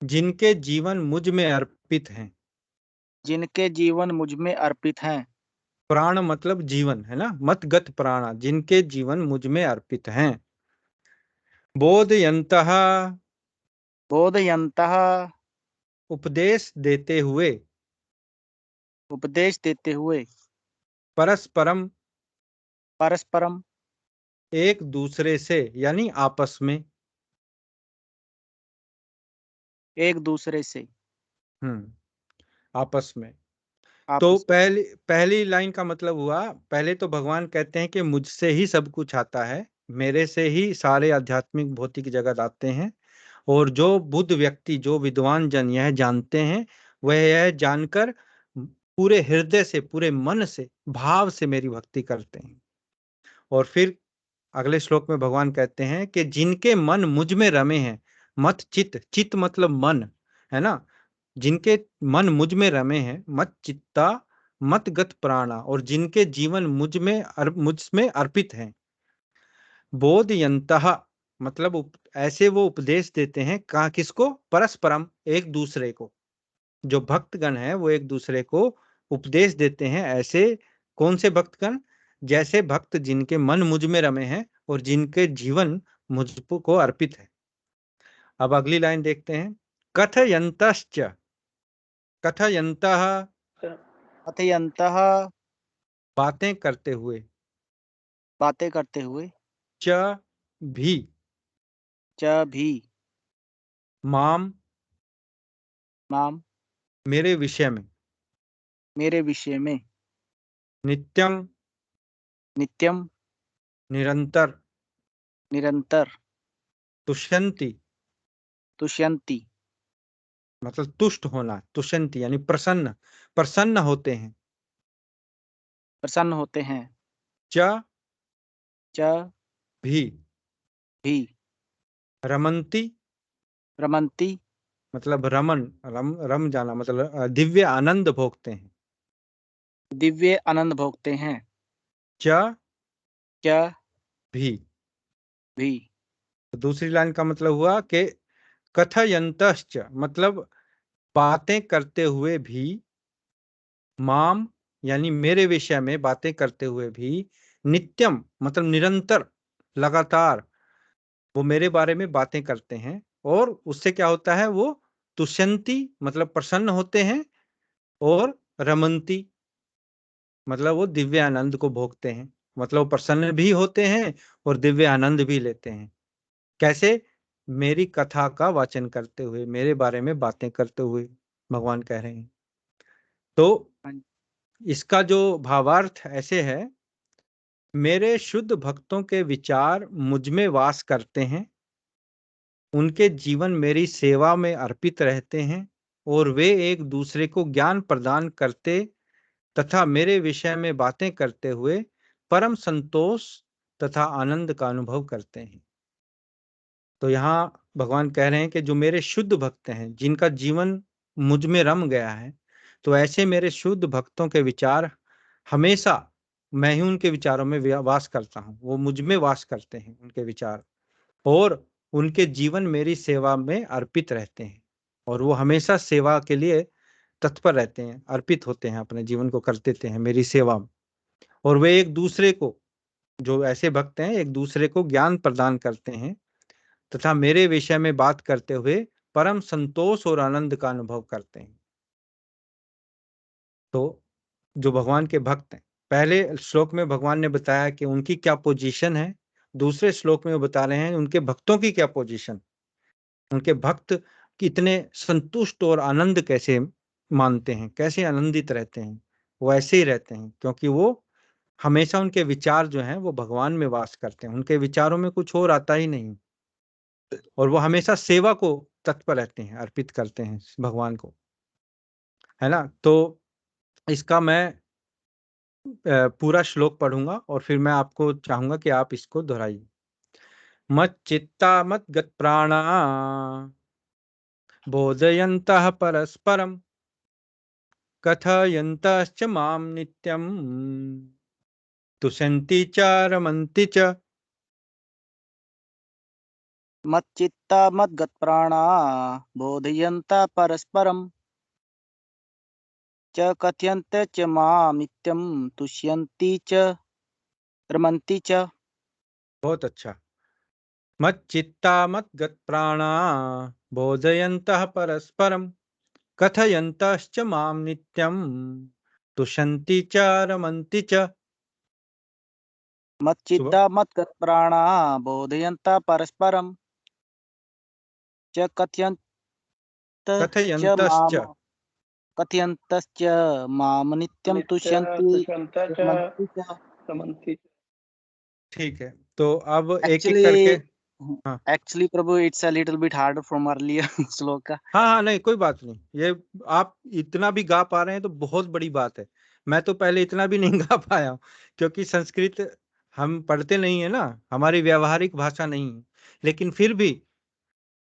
Speaker 1: जिनके जीवन मुझ में अर्पित हैं।
Speaker 2: जिनके जीवन मुझ में अर्पित हैं।
Speaker 1: प्राण मतलब जीवन है ना, मत गत प्राण, जिनके जीवन मुझ में अर्पित हैं। बोधयन्तः,
Speaker 2: बोधयन्तः,
Speaker 1: उपदेश देते हुए।
Speaker 2: उपदेश देते हुए।
Speaker 1: परस्परम,
Speaker 2: परस्परम,
Speaker 1: एक दूसरे से यानी आपस में।
Speaker 2: एक दूसरे से।
Speaker 1: आपस में। तो
Speaker 2: आपस
Speaker 1: पहली लाइन का मतलब हुआ, पहले तो भगवान कहते हैं कि मुझसे ही सब कुछ आता है, मेरे से ही सारे आध्यात्मिक भौतिक जगत आते हैं। और जो बुद्ध व्यक्ति, जो विद्वान जन यह जानते हैं, वह यह जानकर पूरे हृदय से, पूरे मन से, भाव से मेरी भक्ति करते हैं। और फिर अगले श्लोक में भगवान कहते हैं कि जिनके मन मुझ में रमे हैं, मत चित्त, चित्त मतलब मन है ना, जिनके मन मुझ में रमे हैं, मत चित्ता मत गत प्राणा, और जिनके जीवन मुझ में अर्पित हैं। बोधयन्तः मतलब ऐसे वो उपदेश देते हैं, कहा किसको? परस्परम, एक दूसरे को। जो भक्तगण है वो एक दूसरे को उपदेश देते हैं। ऐसे कौन से भक्तगण? जैसे भक्त जिनके मन मुझ में रमे हैं और जिनके जीवन मुझको अर्पित है। अब अगली लाइन देखते हैं। कथयन्तश्च, कथयन्तः
Speaker 2: कथयन्तः,
Speaker 1: बातें करते हुए,
Speaker 2: बातें करते हुए।
Speaker 1: च भी,
Speaker 2: च भी,
Speaker 1: माम
Speaker 2: माम,
Speaker 1: मेरे विषय में,
Speaker 2: मेरे विषय में।
Speaker 1: नित्यम
Speaker 2: नित्यम,
Speaker 1: निरंतर,
Speaker 2: निरंतर।
Speaker 1: तुष्यन्ति
Speaker 2: तुष्यन्ति,
Speaker 1: मतलब तुष्ट होना, तुष्यन्ति यानी प्रसन्न, प्रसन्न होते हैं।
Speaker 2: प्रसन्न होते हैं।
Speaker 1: च
Speaker 2: च
Speaker 1: भी,
Speaker 2: भी,
Speaker 1: रमन्ति
Speaker 2: रमन्ति,
Speaker 1: मतलब रमन, रम जाना मतलब दिव्य आनंद भोगते हैं।
Speaker 2: दिव्य आनंद भोगते हैं।
Speaker 1: च
Speaker 2: च
Speaker 1: भी।
Speaker 2: भी,
Speaker 1: तो दूसरी लाइन का मतलब हुआ कि कथयन्तश्च मतलब बातें करते हुए भी, माम यानी मेरे विषय में बातें करते हुए भी, नित्यम मतलब निरंतर, लगातार वो मेरे बारे में बातें करते हैं। और उससे क्या होता है? वो तुष्यन्ति मतलब प्रसन्न होते हैं, और रमन्ति मतलब वो दिव्य आनंद को भोगते हैं। मतलब वो प्रसन्न भी होते हैं और दिव्य आनंद भी लेते हैं। कैसे? मेरी कथा का वाचन करते हुए, मेरे बारे में बातें करते हुए, भगवान कह रहे हैं। तो इसका जो भावार्थ ऐसे है, मेरे शुद्ध भक्तों के विचार मुझ में वास करते हैं, उनके जीवन मेरी सेवा में अर्पित रहते हैं, और वे एक दूसरे को ज्ञान प्रदान करते तथा मेरे विषय में बातें करते हुए परम संतोष तथा आनंद का अनुभव करते हैं। तो यहाँ भगवान कह रहे हैं कि जो मेरे शुद्ध भक्त हैं, जिनका जीवन मुझ में रम गया है, तो ऐसे मेरे शुद्ध भक्तों के विचार हमेशा, मैं ही उनके विचारों में वास करता हूँ, वो मुझ में वास करते हैं उनके विचार, और उनके जीवन मेरी सेवा में अर्पित रहते हैं, और वो हमेशा सेवा के लिए तत्पर रहते हैं, अर्पित होते हैं, अपने जीवन को कर देते हैं मेरी सेवा में। और वे एक दूसरे को, जो ऐसे भक्त हैं, एक दूसरे को ज्ञान प्रदान करते हैं तथा मेरे विषय में बात करते हुए परम संतोष और आनंद का अनुभव करते हैं। तो जो भगवान के भक्त हैं, पहले श्लोक में भगवान ने बताया कि उनकी क्या पोजीशन है, दूसरे श्लोक में वो बता रहे हैं उनके भक्तों की क्या पोजीशन, उनके भक्त कितने संतुष्ट और आनंद कैसे मानते हैं, कैसे आनंदित रहते हैं, वो ऐसे ही रहते हैं, क्योंकि वो हमेशा उनके विचार जो हैं वो भगवान में वास करते हैं, उनके विचारों में कुछ और आता ही नहीं, और वो हमेशा सेवा को तत्पर रहते हैं, अर्पित करते हैं भगवान को, है ना। तो इसका मैं पूरा श्लोक पढ़ूंगा और फिर मैं आपको चाहूंगा कि आप इसको दोहराइए। मत चित्ता मत गत प्राणा बोधयन्तः परस्परं कथयन्तश्च मां नित्यं तुष्यन्ति च रमन्ति च।
Speaker 2: मच्चित्ता मद्गतप्राणा बोधयन्ता परस्परं च कथयन्ते च मां नित्यं तुष्यन्ति च रमन्ति च।
Speaker 1: बहुत अच्छा। मत चित्ता मत गत प्राणा बोधयन्तः परस्परं कथयन्तश्च मां नित्यं तुष्यन्ति च रमन्ति च।
Speaker 2: मच्चित्ता मद्गतप्राणा बोधयन्ता परस्परं च
Speaker 1: कथयन्तश्च
Speaker 2: कथयन्तश्च मां नित्यं तुष्यन्ति
Speaker 4: तुष्यन्ति
Speaker 2: रमन्ति च।
Speaker 4: रमन्ति च।
Speaker 1: ठीक है, तो अब एक एक करके। हाँ
Speaker 2: Actually, Prabhu, it's a little bit harder from earlier श्लोक।
Speaker 1: हाँ हाँ, नहीं कोई बात नहीं, ये आप इतना भी गा पा रहे हैं तो बहुत बड़ी बात है। मैं तो पहले इतना भी नहीं गा पाया हूँ, क्योंकि संस्कृत हम पढ़ते नहीं है ना, हमारी व्यवहारिक भाषा नहीं है, लेकिन फिर भी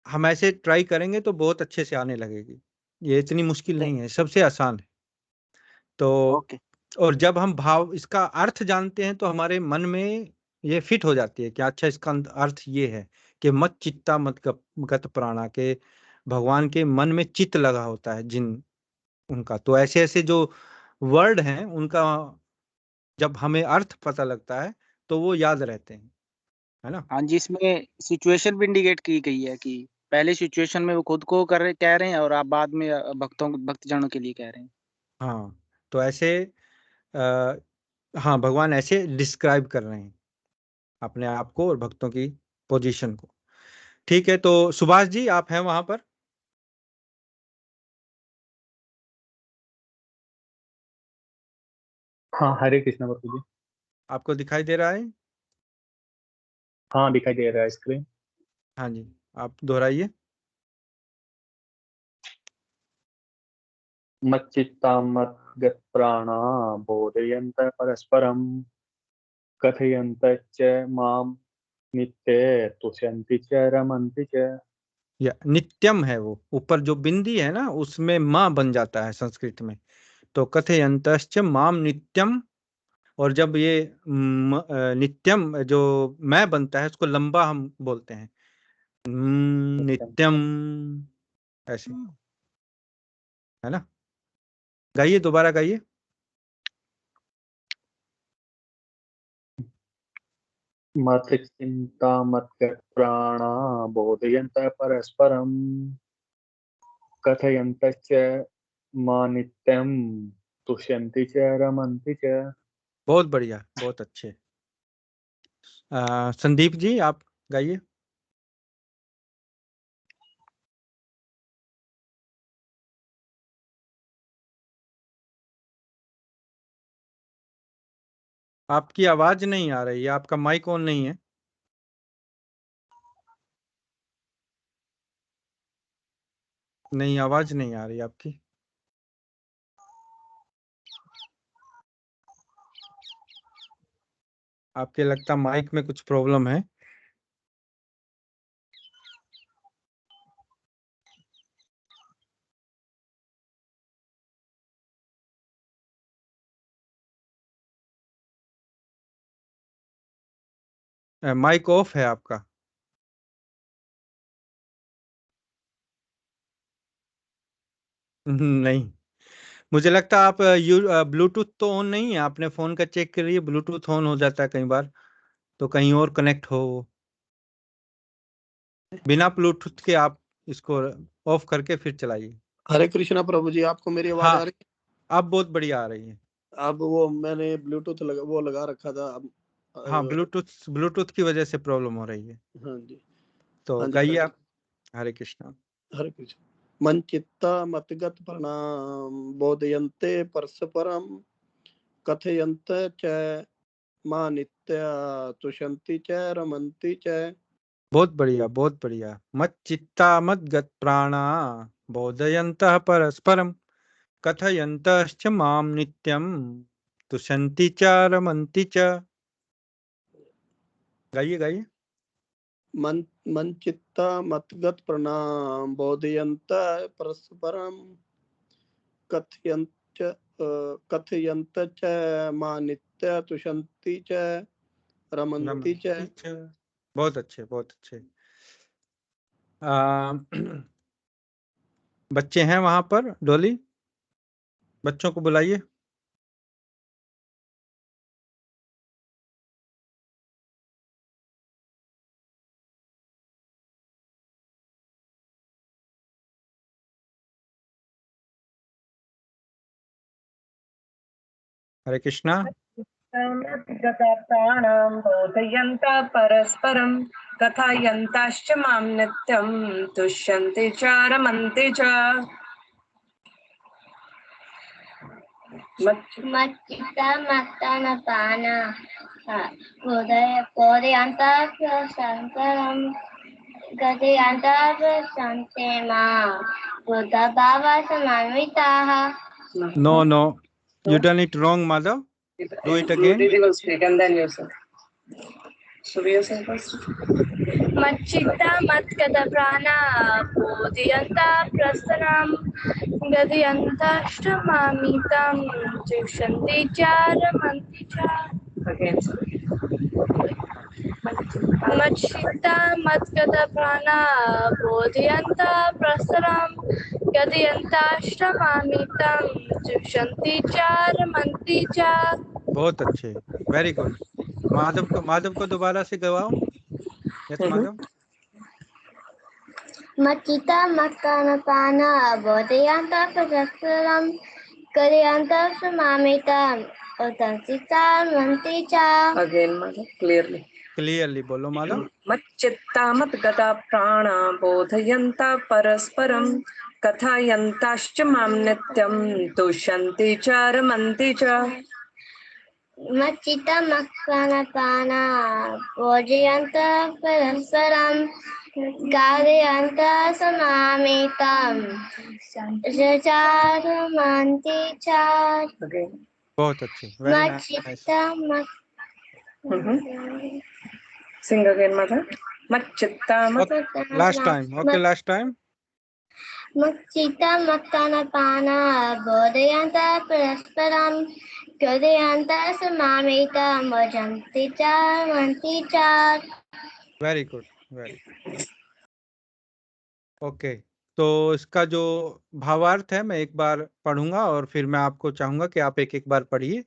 Speaker 1: हम ऐसे ट्राई करेंगे तो बहुत अच्छे से आने लगेगी। ये इतनी मुश्किल नहीं है, सबसे आसान है। तो
Speaker 2: ओके।
Speaker 1: और जब हम भाव इसका अर्थ जानते हैं तो हमारे मन में ये फिट हो जाती है कि अच्छा इसका अर्थ ये है कि मत चित्ता मत गत प्राणा, के भगवान के मन में चित्त लगा होता है जिन उनका। तो ऐसे ऐसे जो वर्ड हैं उनका जब हमें अर्थ पता लगता है तो वो याद रहते हैं, है ना।
Speaker 2: हाँ जी, इसमें सिचुएशन भी इंडिकेट की गई है कि पहले सिचुएशन में वो खुद को कह रहे हैं और आप बाद में भक्तजनों के लिए कह रहे हैं।
Speaker 1: हाँ, तो ऐसे आ, हाँ, भगवान ऐसे डिस्क्राइब कर रहे हैं अपने आप को और भक्तों की पोजीशन को। ठीक है, तो सुभाष जी आप हैं वहां पर?
Speaker 3: हाँ, हरे कृष्णा प्रभु जी।
Speaker 1: आपको दिखाई दे रहा है?
Speaker 3: हाँ, दिखाई दे रहा है स्क्रीन।
Speaker 1: हाँ जी, आप दोहराइए।
Speaker 3: मच्चित्ता मद्गत प्राणा बोधयन्त परस्परं कथयन्तश्च मां नित्ये तुष्यन्ति च रमन्ति च।
Speaker 1: या नित्यम है, वो ऊपर जो बिंदी है ना उसमें माँ बन जाता है संस्कृत में, तो कथयन्तश्च माम नित्यम। और जब ये नित्यम जो मैं बनता है उसको लंबा हम बोलते हैं नित्यम, ऐसे, है ना। गाइए, दोबारा गाइए।
Speaker 3: मच्चित्ता मद्गत प्राणा बोधयन्त परस्परं कथयन्तश्च मां नित्यं तुष्यन्ति च रमन्ति च।
Speaker 1: बहुत बढ़िया, बहुत अच्छे। संदीप जी आप गाइए। आपकी आवाज नहीं आ रही है, आपका माइक ऑन नहीं है। नहीं, आवाज नहीं आ रही आपकी। आपके लगता माइक में कुछ प्रॉब्लम है। माइक ऑफ है आपका। नहीं, मुझे लगता आप ब्लूटूथ तो ऑन नहीं है, आपने फोन का चेक करिए, ब्लूटूथ ऑन हो जाता है कई बार, तो कहीं और कनेक्ट हो वो। बिना ब्लूटूथ के आप इसको ऑफ करके फिर चलाइए।
Speaker 4: हरे कृष्णा प्रभु जी, आपको मेरी आवाज आ
Speaker 1: हाँ,
Speaker 4: रही है?
Speaker 1: अब बहुत बढ़िया आ रही है।
Speaker 4: अब वो मैंने ब्लूटूथ लगा रखा था अब।
Speaker 1: हाँ,
Speaker 4: अ,
Speaker 1: ब्लूटूथ की वजह से प्रॉब्लम हो रही है।
Speaker 4: हाँ जी।
Speaker 1: तो
Speaker 4: हाँ जी,
Speaker 1: गाइए आप। हरे कृष्णा।
Speaker 4: हरे कृष्ण। मन चित्ता मतगत प्रणाम बोधयन्ते परस्परम कथयन्त च मां नित्या तुषन्ति च रमन्ति च।
Speaker 1: बहुत बढ़िया, बहुत बढ़िया। मत चित्ता मत गत प्राणा बोधयन्तः परस्परम कथयन्तश्च माम नित्यम तुषन्ति च रमन्ति च। गाइए गाइए।
Speaker 4: मन चित्ता मतगत प्रणाम बोधयन्त परस्परम कथयन्त च मां नित्या तुषन्ति च रमन्ति च।
Speaker 1: रमन्ति च। बहुत अच्छे, बहुत अच्छे। बच्चे हैं वहां पर? डोली, बच्चों को बुलाइए। हरे कृष्णा।
Speaker 5: प्राणां बोधयन्तः परस्परं कथयन्तश्च मां नित्यं तुष्यन्ति च रमन्ति च।
Speaker 6: मच्चित्ता मत्तनपाना बोधयन्तः परस्परं कथयन्तः प्रशन्ते मां बुद्धभावः समन्विताः।
Speaker 1: No, no, you done it wrong, Madhav. Do it again.
Speaker 5: Didi will speak and then you say. So we are saying first.
Speaker 7: मच्चित्ता मत्गत प्राणा बोधयन्ता प्रसन्नं गदयन्तश्च मामितं तुष्यन्ति च रमन्ति च।
Speaker 5: Again.
Speaker 7: मच्चित्ता मत्गत प्राणा बोधयन्ता प्रसन्नं गदयन्तश्च मामितं तुष्यन्ति च रमन्ति च।
Speaker 1: बहुत अच्छे, वेरी गुड। माधव को दोबारा से गवाओ। यस माधव।
Speaker 6: मच्चित्ता मत्तनपाना बोधयन्तः परस्परं कथयन्तः मामितं तुष्यन्ति च रमन्ति च।
Speaker 5: Again, Madhav, clearly.
Speaker 1: क्लियरली बोलो माधव।
Speaker 5: मच्चित्ता मद्गता प्राणा बोधयन्ता परस्परं कथयन्तश्च मां नित्यं तुष्यन्ति च रमन्ति च।
Speaker 6: मच्चित्ता मत्तनपाना बोधयन्तः परस्परं कथयन्तः मामितं तुष्यन्ति च रमन्ति च।
Speaker 5: Again.
Speaker 1: बहुत अच्छे, वेरी नाइस।
Speaker 6: मच्चित्ता
Speaker 5: Sing again, Madhav. मच्चित्ता
Speaker 1: last time, okay, last time.
Speaker 6: मच्चित्ता मत्तनपाना बोधयन्तः परस्परं कथयन्तः मामितं भजन्ति च रमन्ति च।
Speaker 1: Very good, very good. Okay, तो इसका जो भावार्थ है मैं एक बार पढ़ूंगा और फिर मैं आपको चाहूंगा कि आप एक एक बार पढ़िए।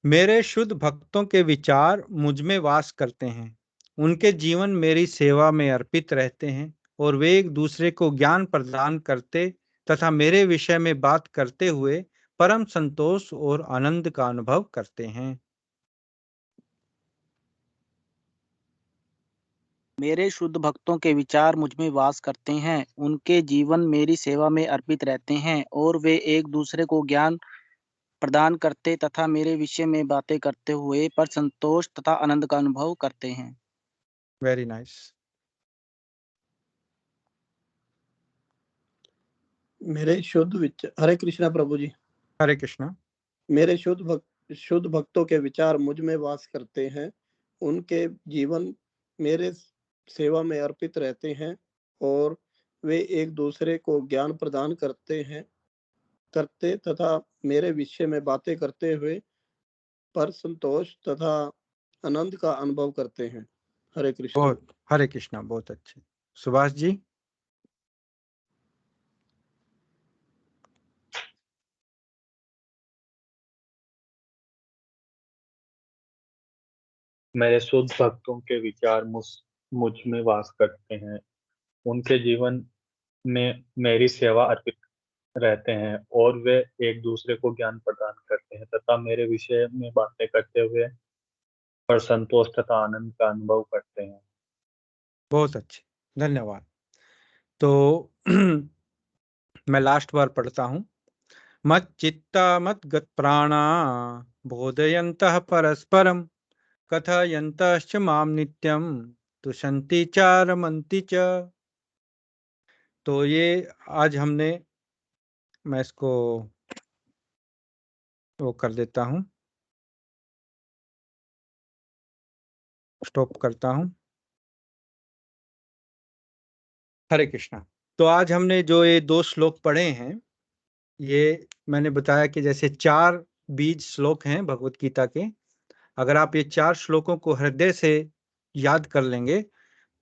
Speaker 1: मेरे शुद्ध भक्तों के विचार मुझ में वास करते हैं, उनके जीवन मेरी सेवा में अर्पित रहते हैं और वे एक दूसरे को ज्ञान प्रदान करते तथा मेरे विषय में बात करते हुए परम संतोष और आनंद का अनुभव करते हैं।
Speaker 2: मेरे शुद्ध भक्तों के विचार मुझ में वास करते हैं, उनके जीवन मेरी सेवा में अर्पित रहते हैं और वे एक दूसरे को ज्ञान प्रदान करते तथा मेरे विषय में बातें करते हुए पर संतोष तथा आनंद का अनुभव करते हैं।
Speaker 1: Very nice.
Speaker 4: मेरे शुद्ध विचार, हरे कृष्णा प्रभु जी।
Speaker 1: हरे कृष्णा।
Speaker 4: मेरे शुद्ध भक्तों के विचार मुझ में वास करते हैं, उनके जीवन मेरे सेवा में अर्पित रहते हैं और वे एक दूसरे को ज्ञान प्रदान करते तथा मेरे विषय में बातें करते हुए पर संतोष तथा आनंद का अनुभव करते हैं। हरे कृष्ण।
Speaker 1: बहुत, हरे कृष्णा, बहुत अच्छे। सुभाष जी।
Speaker 3: मेरे शुद्ध भक्तों के विचार मुझ में वास करते हैं, उनके जीवन में मेरी सेवा अर्पित रहते हैं और वे एक दूसरे को ज्ञान प्रदान करते हैं तथा मेरे विषय में बातें करते हुए पर संतोष तथा आनंद का अनुभव करते हैं।
Speaker 1: बहुत अच्छे, धन्यवाद। तो मैं लास्ट बार पढ़ता हूं। मत चित्ता मत गत प्राणा बोधयन्तः परस्परम कथयन्तश्च माम नित्यम तुषन्ति च रमन्ति च। तो ये आज हमने, मैं इसको वो कर देता हूं, स्टॉप करता हूं। हरे कृष्णा। तो आज हमने जो ये 2 श्लोक पढ़े हैं, ये मैंने बताया कि जैसे 4 बीज श्लोक हैं भगवत गीता के। अगर आप ये 4 श्लोकों को हृदय से याद कर लेंगे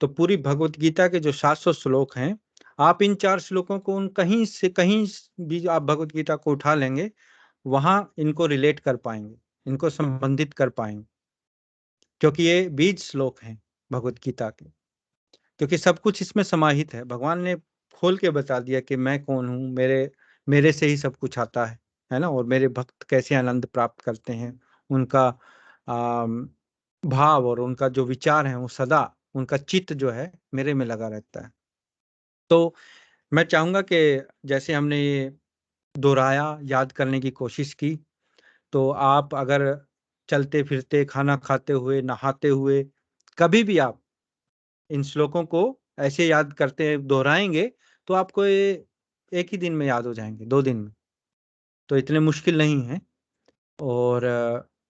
Speaker 1: तो पूरी भगवत गीता के जो 700 श्लोक हैं, आप इन 4 श्लोकों को उन कहीं से कहीं भी आप भगवत गीता को उठा लेंगे, वहां इनको रिलेट कर पाएंगे, इनको संबंधित कर पाएंगे, क्योंकि ये बीज श्लोक हैं भगवत गीता के। क्योंकि सब कुछ इसमें समाहित है। भगवान ने खोल के बता दिया कि मैं कौन हूँ, मेरे से ही सब कुछ आता है ना। और मेरे भक्त कैसे आनंद प्राप्त करते हैं, उनका भाव और उनका जो विचार है वो सदा, उनका चित्त जो है मेरे में लगा रहता है। तो मैं चाहूंगा कि जैसे हमने ये दोहराया, याद करने की कोशिश की, तो आप अगर चलते फिरते, खाना खाते हुए, नहाते हुए, कभी भी आप इन श्लोकों को ऐसे याद करते दोहराएंगे तो आपको ये एक ही दिन में याद हो जाएंगे, 2 दिन में। तो इतने मुश्किल नहीं है। और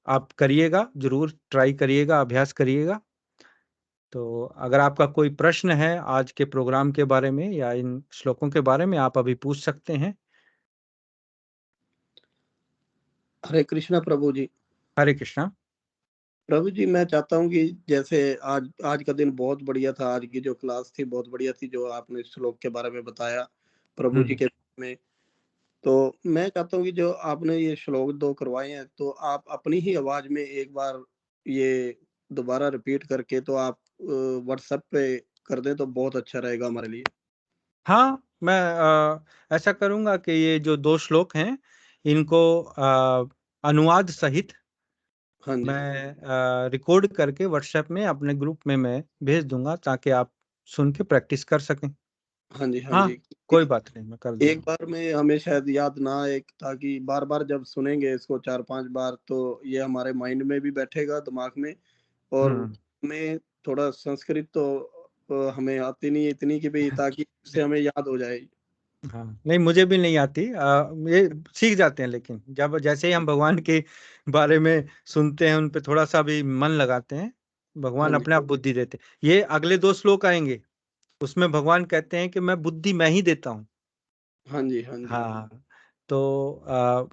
Speaker 1: आप करिएगा, जरूर ट्राई करिएगा, अभ्यास करिएगा। तो अगर आपका कोई प्रश्न है आज के प्रोग्राम के बारे में या इन श्लोकों के बारे में, आप अभी पूछ सकते हैं।
Speaker 4: हरे कृष्णा प्रभु जी।
Speaker 1: हरे कृष्णा।
Speaker 4: प्रभु जी, मैं चाहता हूँ कि जैसे आज का दिन बहुत बढ़िया था, आज की जो क्लास थी बहुत बढ़िया थी, जो आपने श्लोक के बारे में बताया प्रभु जी के बारे में। तो मैं चाहता हूँ कि जो आपने ये श्लोक 2 करवाए हैं, तो आप अपनी ही आवाज में एक बार ये दोबारा रिपीट करके तो आप व्हाट्सएप पे कर दें तो बहुत अच्छा रहेगा हमारे लिए।
Speaker 1: हाँ, मैं ऐसा करूंगा कि ये जो 2 श्लोक हैं इनको अनुवाद सहित
Speaker 4: हाँ जी,
Speaker 1: मैं रिकॉर्ड करके व्हाट्सएप में अपने ग्रुप में मैं भेज दूंगा, ताकि आप सुन के प्रैक्टिस कर सकें।
Speaker 4: हाँ जी, हाँ
Speaker 1: हाँ,
Speaker 4: जी।
Speaker 1: कोई बात नहीं, मैं कर
Speaker 4: एक
Speaker 1: दूंगा।
Speaker 4: बार में हमें शायद याद ना आए, ताकि बार बार जब सुनेंगे इसको 4-5 बार तो ये हमारे माइंड में भी बैठेगा, दिमाग में। और में थोड़ा संस्कृत तो हमें आती नहीं इतनी कि भाई ताकि उससे हमें याद हो जाए।
Speaker 1: हाँ, नहीं मुझे भी नहीं आती। ये सीख जाते हैं, लेकिन जब जैसे ही हम भगवान के बारे में सुनते हैं, उन पे थोड़ा सा भी मन लगाते हैं, भगवान
Speaker 4: हाँ जी,
Speaker 1: अपने आप बुद्धि देते हैं। ये अगले 2 श्लोक आएंगे, उसमें भगवान कहते हैं कि मैं बुद्धि मैं ही देता हूँ।
Speaker 4: हाँ जी, हाँ जी।
Speaker 1: हाँ, तो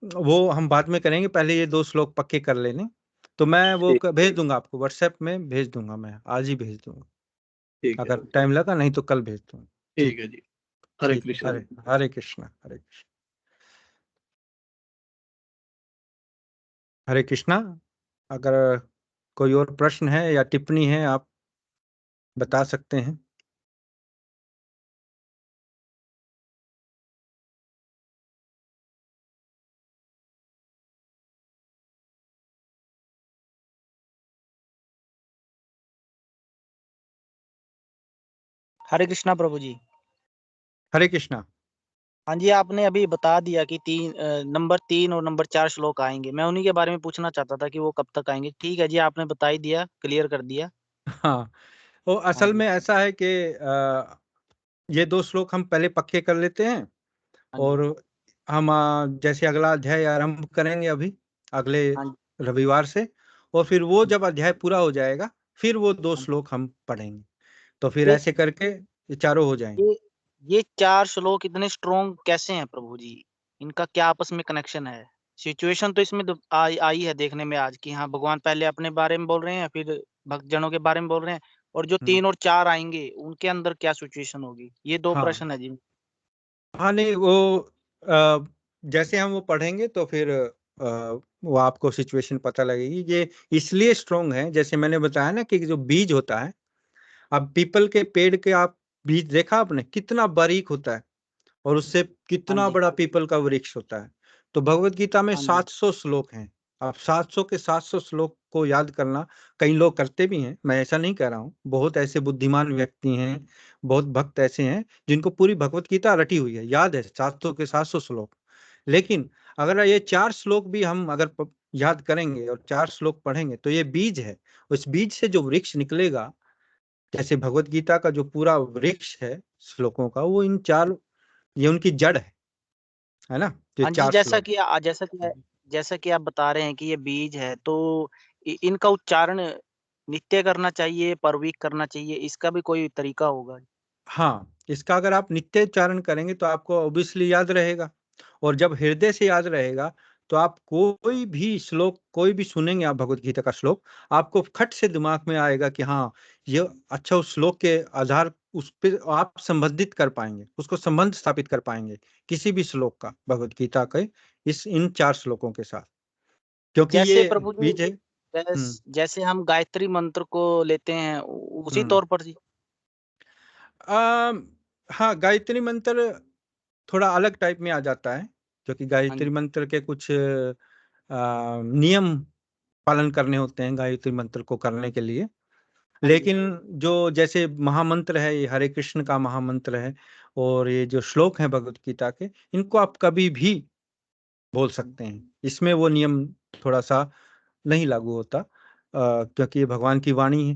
Speaker 1: वो हम बाद में करेंगे, पहले ये 2 श्लोक पक्के कर लेने। तो मैं वो
Speaker 4: ठीक
Speaker 1: भेज दूंगा आपको, व्हाट्सएप में भेज दूंगा, मैं आज ही भेज दूंगा।
Speaker 4: ठीक है,
Speaker 1: अगर टाइम लगा, नहीं तो कल भेज दूंगा।
Speaker 4: ठीक
Speaker 1: ठीक,
Speaker 4: है जी। हरे
Speaker 1: ठीक है।
Speaker 4: कृष्णा।
Speaker 1: हरे हरे कृष्णा, हरे कृष्णा, हरे कृष्णा। अगर कोई और प्रश्न है या टिप्पणी है, आप बता सकते हैं।
Speaker 8: हरे कृष्णा प्रभु जी।
Speaker 1: हरे कृष्णा।
Speaker 8: हाँ जी, आपने अभी बता दिया कि नंबर 3 और नंबर 4 श्लोक आएंगे। मैं उन्हीं के बारे में पूछना चाहता था कि वो कब तक आएंगे। ठीक है जी, आपने बता ही दिया, क्लियर कर दिया।
Speaker 1: हाँ, वो
Speaker 8: हाँ
Speaker 1: असल
Speaker 8: जी,
Speaker 1: में ऐसा है कि ये 2 श्लोक हम पहले पक्के कर लेते हैं,
Speaker 8: हाँ जी,
Speaker 1: और हम जैसे अगला अध्याय आरंभ करेंगे अभी अगले
Speaker 8: हाँ जी,
Speaker 1: रविवार से, और फिर वो जब अध्याय पूरा हो जाएगा, फिर वो 2
Speaker 8: हाँ जी।
Speaker 1: श्लोक हम पढ़ेंगे। तो फिर
Speaker 8: ये
Speaker 1: ऐसे करके ये चारों हो जाएंगे।
Speaker 8: ये ये 4 श्लोक इतने स्ट्रॉन्ग कैसे हैं प्रभु जी? इनका क्या आपस में कनेक्शन है? सिचुएशन तो इसमें आई है देखने में आज, कि हाँ भगवान पहले अपने बारे में बोल रहे हैं, फिर भक्तजनों के बारे में बोल रहे हैं, और जो 3 और 4 आएंगे उनके अंदर क्या सिचुएशन होगी? ये 2
Speaker 1: हाँ,
Speaker 8: प्रश्न है जी।
Speaker 1: हाँ, नहीं वो जैसे हम वो पढ़ेंगे तो फिर वो आपको सिचुएशन पता लगेगी। ये इसलिए स्ट्रोंग है, जैसे मैंने बताया ना कि जो बीज होता है, अब पीपल के पेड़ के आप बीज देखा आपने, कितना बारीक होता है, और उससे
Speaker 8: हाँ
Speaker 1: कितना
Speaker 8: जी,
Speaker 1: बड़ा पीपल का वृक्ष होता है। तो भगवत गीता में
Speaker 8: हाँ जी,
Speaker 1: 700 श्लोक हैं। आप 700 के 700 श्लोक को याद करना, कई लोग करते भी हैं, मैं ऐसा नहीं कह रहा हूँ, बहुत ऐसे बुद्धिमान व्यक्ति हैं, बहुत भक्त ऐसे हैं जिनको पूरी भगवत गीता रटी हुई है, याद है 700 के 700 श्लोक। लेकिन अगर ये 4 श्लोक भी हम अगर याद करेंगे और 4 श्लोक पढ़ेंगे तो ये बीज है, उस बीज से जो वृक्ष निकलेगा, जैसे भगवत गीता का जो पूरा वृक्ष है श्लोकों का, वो इन 4, ये उनकी जड़ है ना, ये
Speaker 8: हाँ जी,
Speaker 1: 4
Speaker 8: जैसा
Speaker 1: श्लोक।
Speaker 8: कि जैसा कि आप बता रहे हैं कि ये बीज है, तो इनका उच्चारण नित्य करना चाहिए, पर वीक करना चाहिए, इसका भी कोई तरीका होगा?
Speaker 1: हाँ, इसका अगर आप नित्य उच्चारण करेंगे तो आपको ऑब्वियसली याद रहेगा, और जब हृदय से याद रहेगा तो आप कोई भी श्लोक, कोई भी सुनेंगे आप भगवत गीता का श्लोक, आपको खट से दिमाग में आएगा कि हाँ ये अच्छा, उस श्लोक के आधार उस पे आप संबंधित कर पाएंगे, उसको संबंध स्थापित कर पाएंगे किसी भी श्लोक का भगवत गीता के इन 4 श्लोकों के साथ, क्योंकि
Speaker 8: जैसे
Speaker 1: ये
Speaker 8: प्रभु जी,
Speaker 1: बीज है।
Speaker 8: जैसे हम गायत्री मंत्र को लेते हैं उसी
Speaker 1: हम्म।
Speaker 8: तौर पर जी?
Speaker 1: हाँ, गायत्री मंत्र थोड़ा अलग टाइप में आ जाता है, क्योंकि
Speaker 8: हाँ
Speaker 1: गायत्री
Speaker 8: जी,
Speaker 1: मंत्र के कुछ नियम पालन करने होते हैं गायत्री मंत्र को करने के लिए।
Speaker 8: हाँ जी,
Speaker 1: लेकिन जो जैसे महामंत्र है, ये हरे कृष्ण का महामंत्र है, और ये जो श्लोक हैं भगवत गीता के, इनको आप कभी भी बोल सकते हैं, इसमें वो नियम थोड़ा सा नहीं लागू होता, क्योंकि ये भगवान की वाणी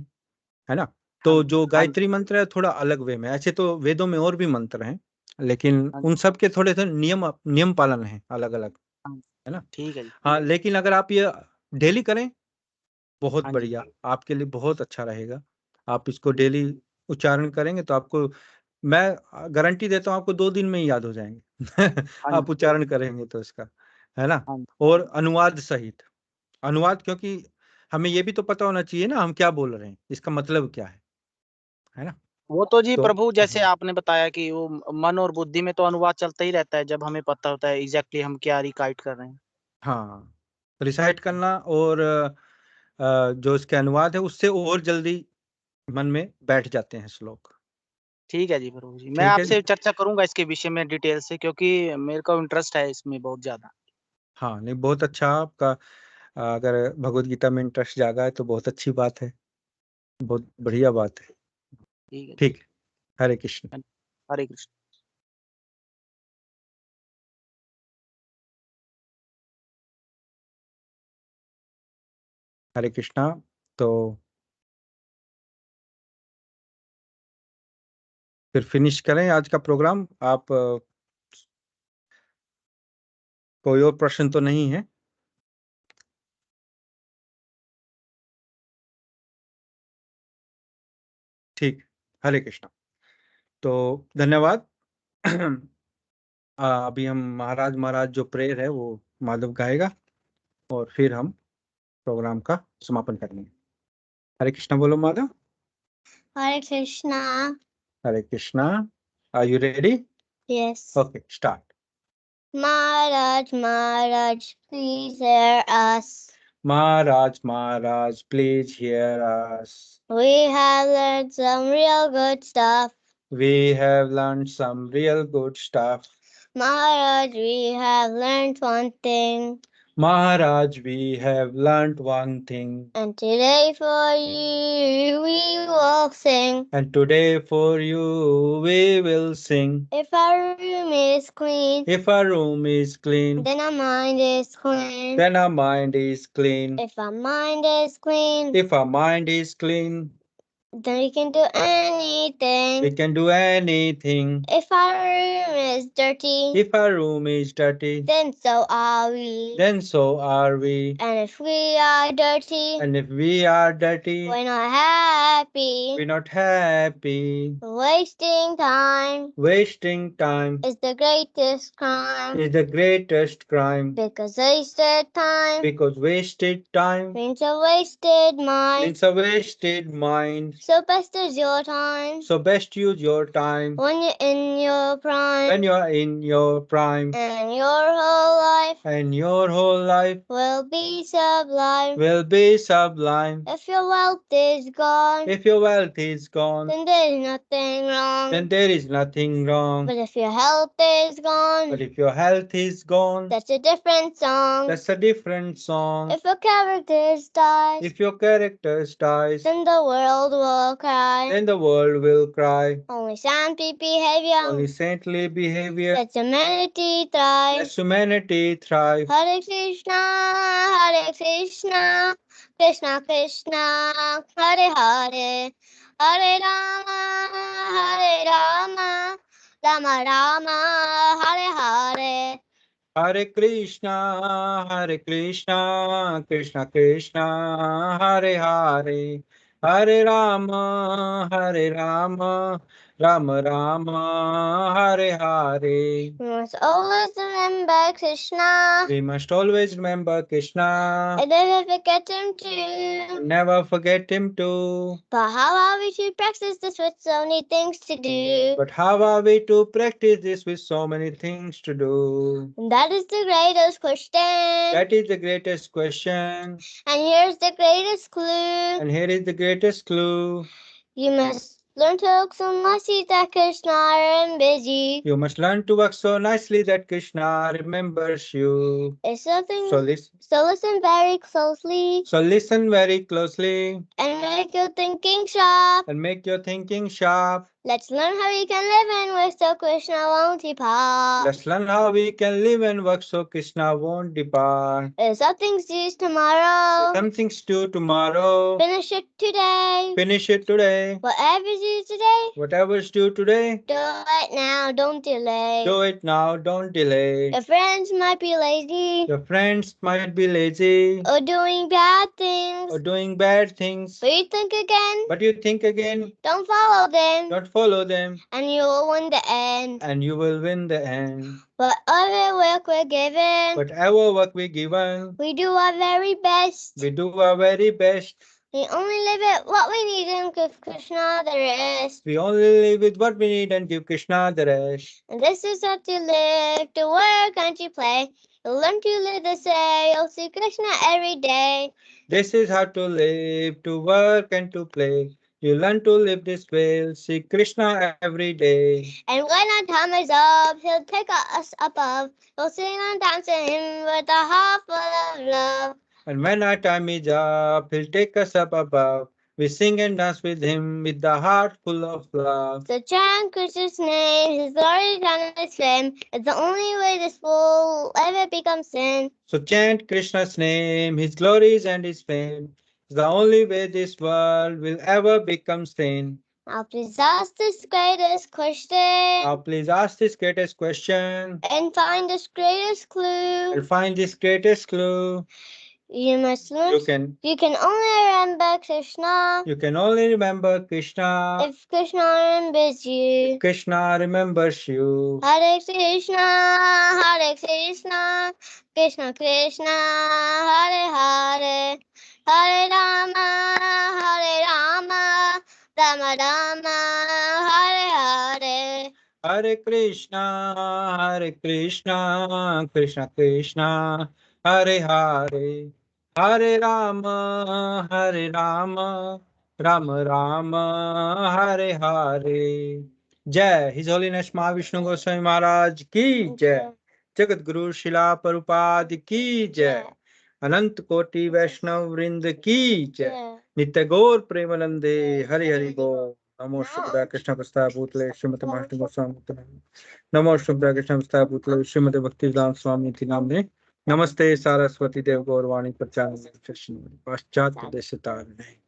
Speaker 1: है ना।
Speaker 8: हाँ
Speaker 1: तो
Speaker 8: जी,
Speaker 1: जो
Speaker 8: हाँ जी,
Speaker 1: गायत्री मंत्र है थोड़ा अलग वे में, ऐसे तो वेदों में और भी मंत्र हैं, लेकिन
Speaker 8: हाँ
Speaker 1: उन
Speaker 8: जी,
Speaker 1: सब के थोड़े से नियम नियम पालन है अलग अलग,
Speaker 8: हाँ जी,
Speaker 1: है ना।
Speaker 8: ठीक है जी,
Speaker 1: हाँ, लेकिन अगर आप ये डेली करें, बहुत
Speaker 8: हाँ जी,
Speaker 1: बढ़िया, आपके लिए बहुत अच्छा रहेगा। आप इसको डेली उच्चारण करेंगे तो आपको, मैं गारंटी देता हूँ, आपको 2 दिन में ही याद हो जाएंगे
Speaker 8: हाँ जी,
Speaker 1: आप उच्चारण करेंगे तो इसका, है ना।
Speaker 8: हाँ जी,
Speaker 1: और अनुवाद सहित, अनुवाद, क्योंकि हमें ये भी तो पता होना चाहिए ना हम क्या बोल रहे हैं, इसका मतलब क्या है ना।
Speaker 8: वो तो जी
Speaker 1: तो
Speaker 8: प्रभु, जैसे आपने बताया कि वो मन और बुद्धि में तो अनुवाद चलता ही रहता है, जब हमें पता होता है एग्जैक्टली हम क्या रिकाइट कर रहे हैं।
Speaker 1: हाँ, रिसाइट करना और जो इसके अनुवाद है उससे और जल्दी मन में बैठ जाते हैं श्लोक।
Speaker 8: ठीक है जी प्रभु जी, मैं
Speaker 1: ठीक है जी।
Speaker 8: आपसे चर्चा करूंगा इसके विषय में डिटेल से, क्योंकि मेरे को इंटरेस्ट है इसमें बहुत ज्यादा।
Speaker 1: हाँ, नहीं, बहुत अच्छा आपका, अगर भगवत गीता में इंटरेस्ट जागा है तो बहुत अच्छी बात है, बहुत बढ़िया बात है।
Speaker 8: ठीक है जी,
Speaker 1: ठीक है, हरे कृष्ण।
Speaker 8: हरे कृष्ण।
Speaker 1: हरे कृष्णा। तो फिर फिनिश करें आज का प्रोग्राम। आप कोई और प्रश्न तो नहीं है? ठीक, हरे कृष्णा। तो धन्यवाद। अभी हम महाराज जो प्रेयर है वो माधव गाएगा, और फिर हम प्रोग्राम का समापन करेंगे। हरे कृष्णा बोलो Madhav.
Speaker 6: Hare Krishna.
Speaker 1: Hare Krishna. Are you ready?
Speaker 6: Yes.
Speaker 1: Okay, start.
Speaker 6: Maharaj, please hear us.
Speaker 1: Maharaj, please hear us.
Speaker 6: We have learned some real good stuff.
Speaker 1: We have learned some real good stuff.
Speaker 6: Maharaj, we have learned one thing.
Speaker 1: Maharaj, we have learned one thing.
Speaker 6: And today for you we will sing.
Speaker 1: And today for you we will sing.
Speaker 6: If our room is clean,
Speaker 1: If our room is clean,
Speaker 6: then our mind is clean.
Speaker 1: then our mind is clean.
Speaker 6: If our mind is clean,
Speaker 1: If our mind is clean,
Speaker 6: then we can do anything.
Speaker 1: we can do anything.
Speaker 6: If our room is dirty,
Speaker 1: If our room is dirty,
Speaker 6: then so are we.
Speaker 1: then so are we.
Speaker 6: And if we are dirty,
Speaker 1: And if we are dirty,
Speaker 6: we're not happy.
Speaker 1: we're not happy.
Speaker 6: Wasting time
Speaker 1: Wasting time
Speaker 6: is the greatest crime.
Speaker 1: is the greatest crime,
Speaker 6: Because wasted time
Speaker 1: because wasted time
Speaker 6: means a wasted mind.
Speaker 1: means a wasted mind.
Speaker 6: So best is your time
Speaker 1: So best use your time
Speaker 6: when you're in your prime,
Speaker 1: when you are in your prime,
Speaker 6: and your whole life
Speaker 1: and your whole life
Speaker 6: will be sublime.
Speaker 1: will be sublime.
Speaker 6: If your wealth is gone,
Speaker 1: If your wealth is gone,
Speaker 6: then there is nothing wrong.
Speaker 1: then there is nothing wrong.
Speaker 6: But if your health is gone,
Speaker 1: But if your health is gone,
Speaker 6: that's a different song.
Speaker 1: that's a different song.
Speaker 6: If your character dies,
Speaker 1: If your character dies,
Speaker 6: then the world will cry.
Speaker 1: then the world will cry.
Speaker 6: Only saintly behavior,
Speaker 1: Only saintly behavior
Speaker 6: lets humanity thrive.
Speaker 1: lets humanity thrive.
Speaker 6: Hare Krishna, Krishna Krishna, Hare Hare, Hare Rama, Rama Rama, Hare Hare.
Speaker 1: Hare Krishna, Krishna Krishna, Hare Hare, Hare Rama, Rama Rama, Hare Hare.
Speaker 6: We must always remember Krishna,
Speaker 1: We must always remember Krishna
Speaker 6: and never forget him too.
Speaker 1: never forget him too.
Speaker 6: But how are we to practice this with so many things to do?
Speaker 1: But how are we to practice this with so many things to do?
Speaker 6: And that is the greatest question.
Speaker 1: That is the greatest question.
Speaker 6: And here's the greatest clue.
Speaker 1: And here is the greatest clue.
Speaker 6: You must learn to look so nicely that Krishna remembers you.
Speaker 1: You must learn to work so nicely that Krishna remembers you.
Speaker 6: It's something.
Speaker 1: So
Speaker 6: listen very closely
Speaker 1: listen very closely
Speaker 6: and make your thinking sharp.
Speaker 1: and make your thinking sharp.
Speaker 6: Let's learn how we can live and work so Krishna won't depart.
Speaker 1: Let's learn how we can live and work so Krishna won't depart.
Speaker 6: There's some things to use tomorrow.
Speaker 1: Some things to do tomorrow.
Speaker 6: Finish it today.
Speaker 1: Finish it today.
Speaker 6: Whatever's due today,
Speaker 1: Whatever's due today,
Speaker 6: do it now, don't delay.
Speaker 1: do it now, don't delay.
Speaker 6: Your friends might be lazy
Speaker 1: Your friends might be lazy
Speaker 6: or doing bad things,
Speaker 1: or doing bad things,
Speaker 6: but you think again,
Speaker 1: but you think again,
Speaker 6: don't follow them,
Speaker 1: don't follow them,
Speaker 6: and you will win the end.
Speaker 1: and you will win the end.
Speaker 6: Whatever work we're given,
Speaker 1: Whatever work we're given,
Speaker 6: we do our very best.
Speaker 1: we do our very best.
Speaker 6: We only live it what we need and give Krishna the rest.
Speaker 1: We only live with what we need and give Krishna the rest.
Speaker 6: And this is how to live, to work and to play. You'll learn to live this way, you'll see Krishna every day.
Speaker 1: This is how to live, to work and to play. You learn to live this way, see Krishna every day.
Speaker 6: And when our time is up, he'll take us above. We'll sing and dance to him with a heart full of love.
Speaker 1: And when our time is up, he'll take us up above. We sing and dance with him with the heart full of love.
Speaker 6: So chant Krishna's name, his glory and his fame. It's the only way this will ever become sin.
Speaker 1: So chant Krishna's name, his glories and his fame. It's the only way this world will ever become sane.
Speaker 6: Now please ask this greatest question.
Speaker 1: Now please ask this greatest question
Speaker 6: And find this greatest clue.
Speaker 1: and find this greatest clue.
Speaker 6: You must learn.
Speaker 1: You
Speaker 6: can only remember Krishna
Speaker 1: only remember Krishna
Speaker 6: if Krishna remembers you.
Speaker 1: Krishna remembers you.
Speaker 6: Hare Krishna, Krishna Krishna, Hare Hare, Hare Rama, Rama Rama, Hare Hare.
Speaker 1: Hare Krishna, Krishna Krishna, Hare Hare, Hare Rama, Rama Rama, Hare Hare. जय his holiness Mahavishnu Goswami महाराज की जय, जगत गुरु शिला प्रभुपाद की जय, अनंत कोटि वैष्णव वृंद की जय, नित्य गौर प्रेमानंदे हरि हरि बोल। नमो शुभदा कृष्ण प्रस्ताव भूतले श्रीमती महाविष्णु गोस्वामी, नमो शुभदा कृष्ण प्रस्ताव भूतले श्रीमती भक्तिवेदांत स्वामी थी नामने। नमस्ते सारस्वती देव गौरवाणी प्रचार पाश्चात्य देश तारणे।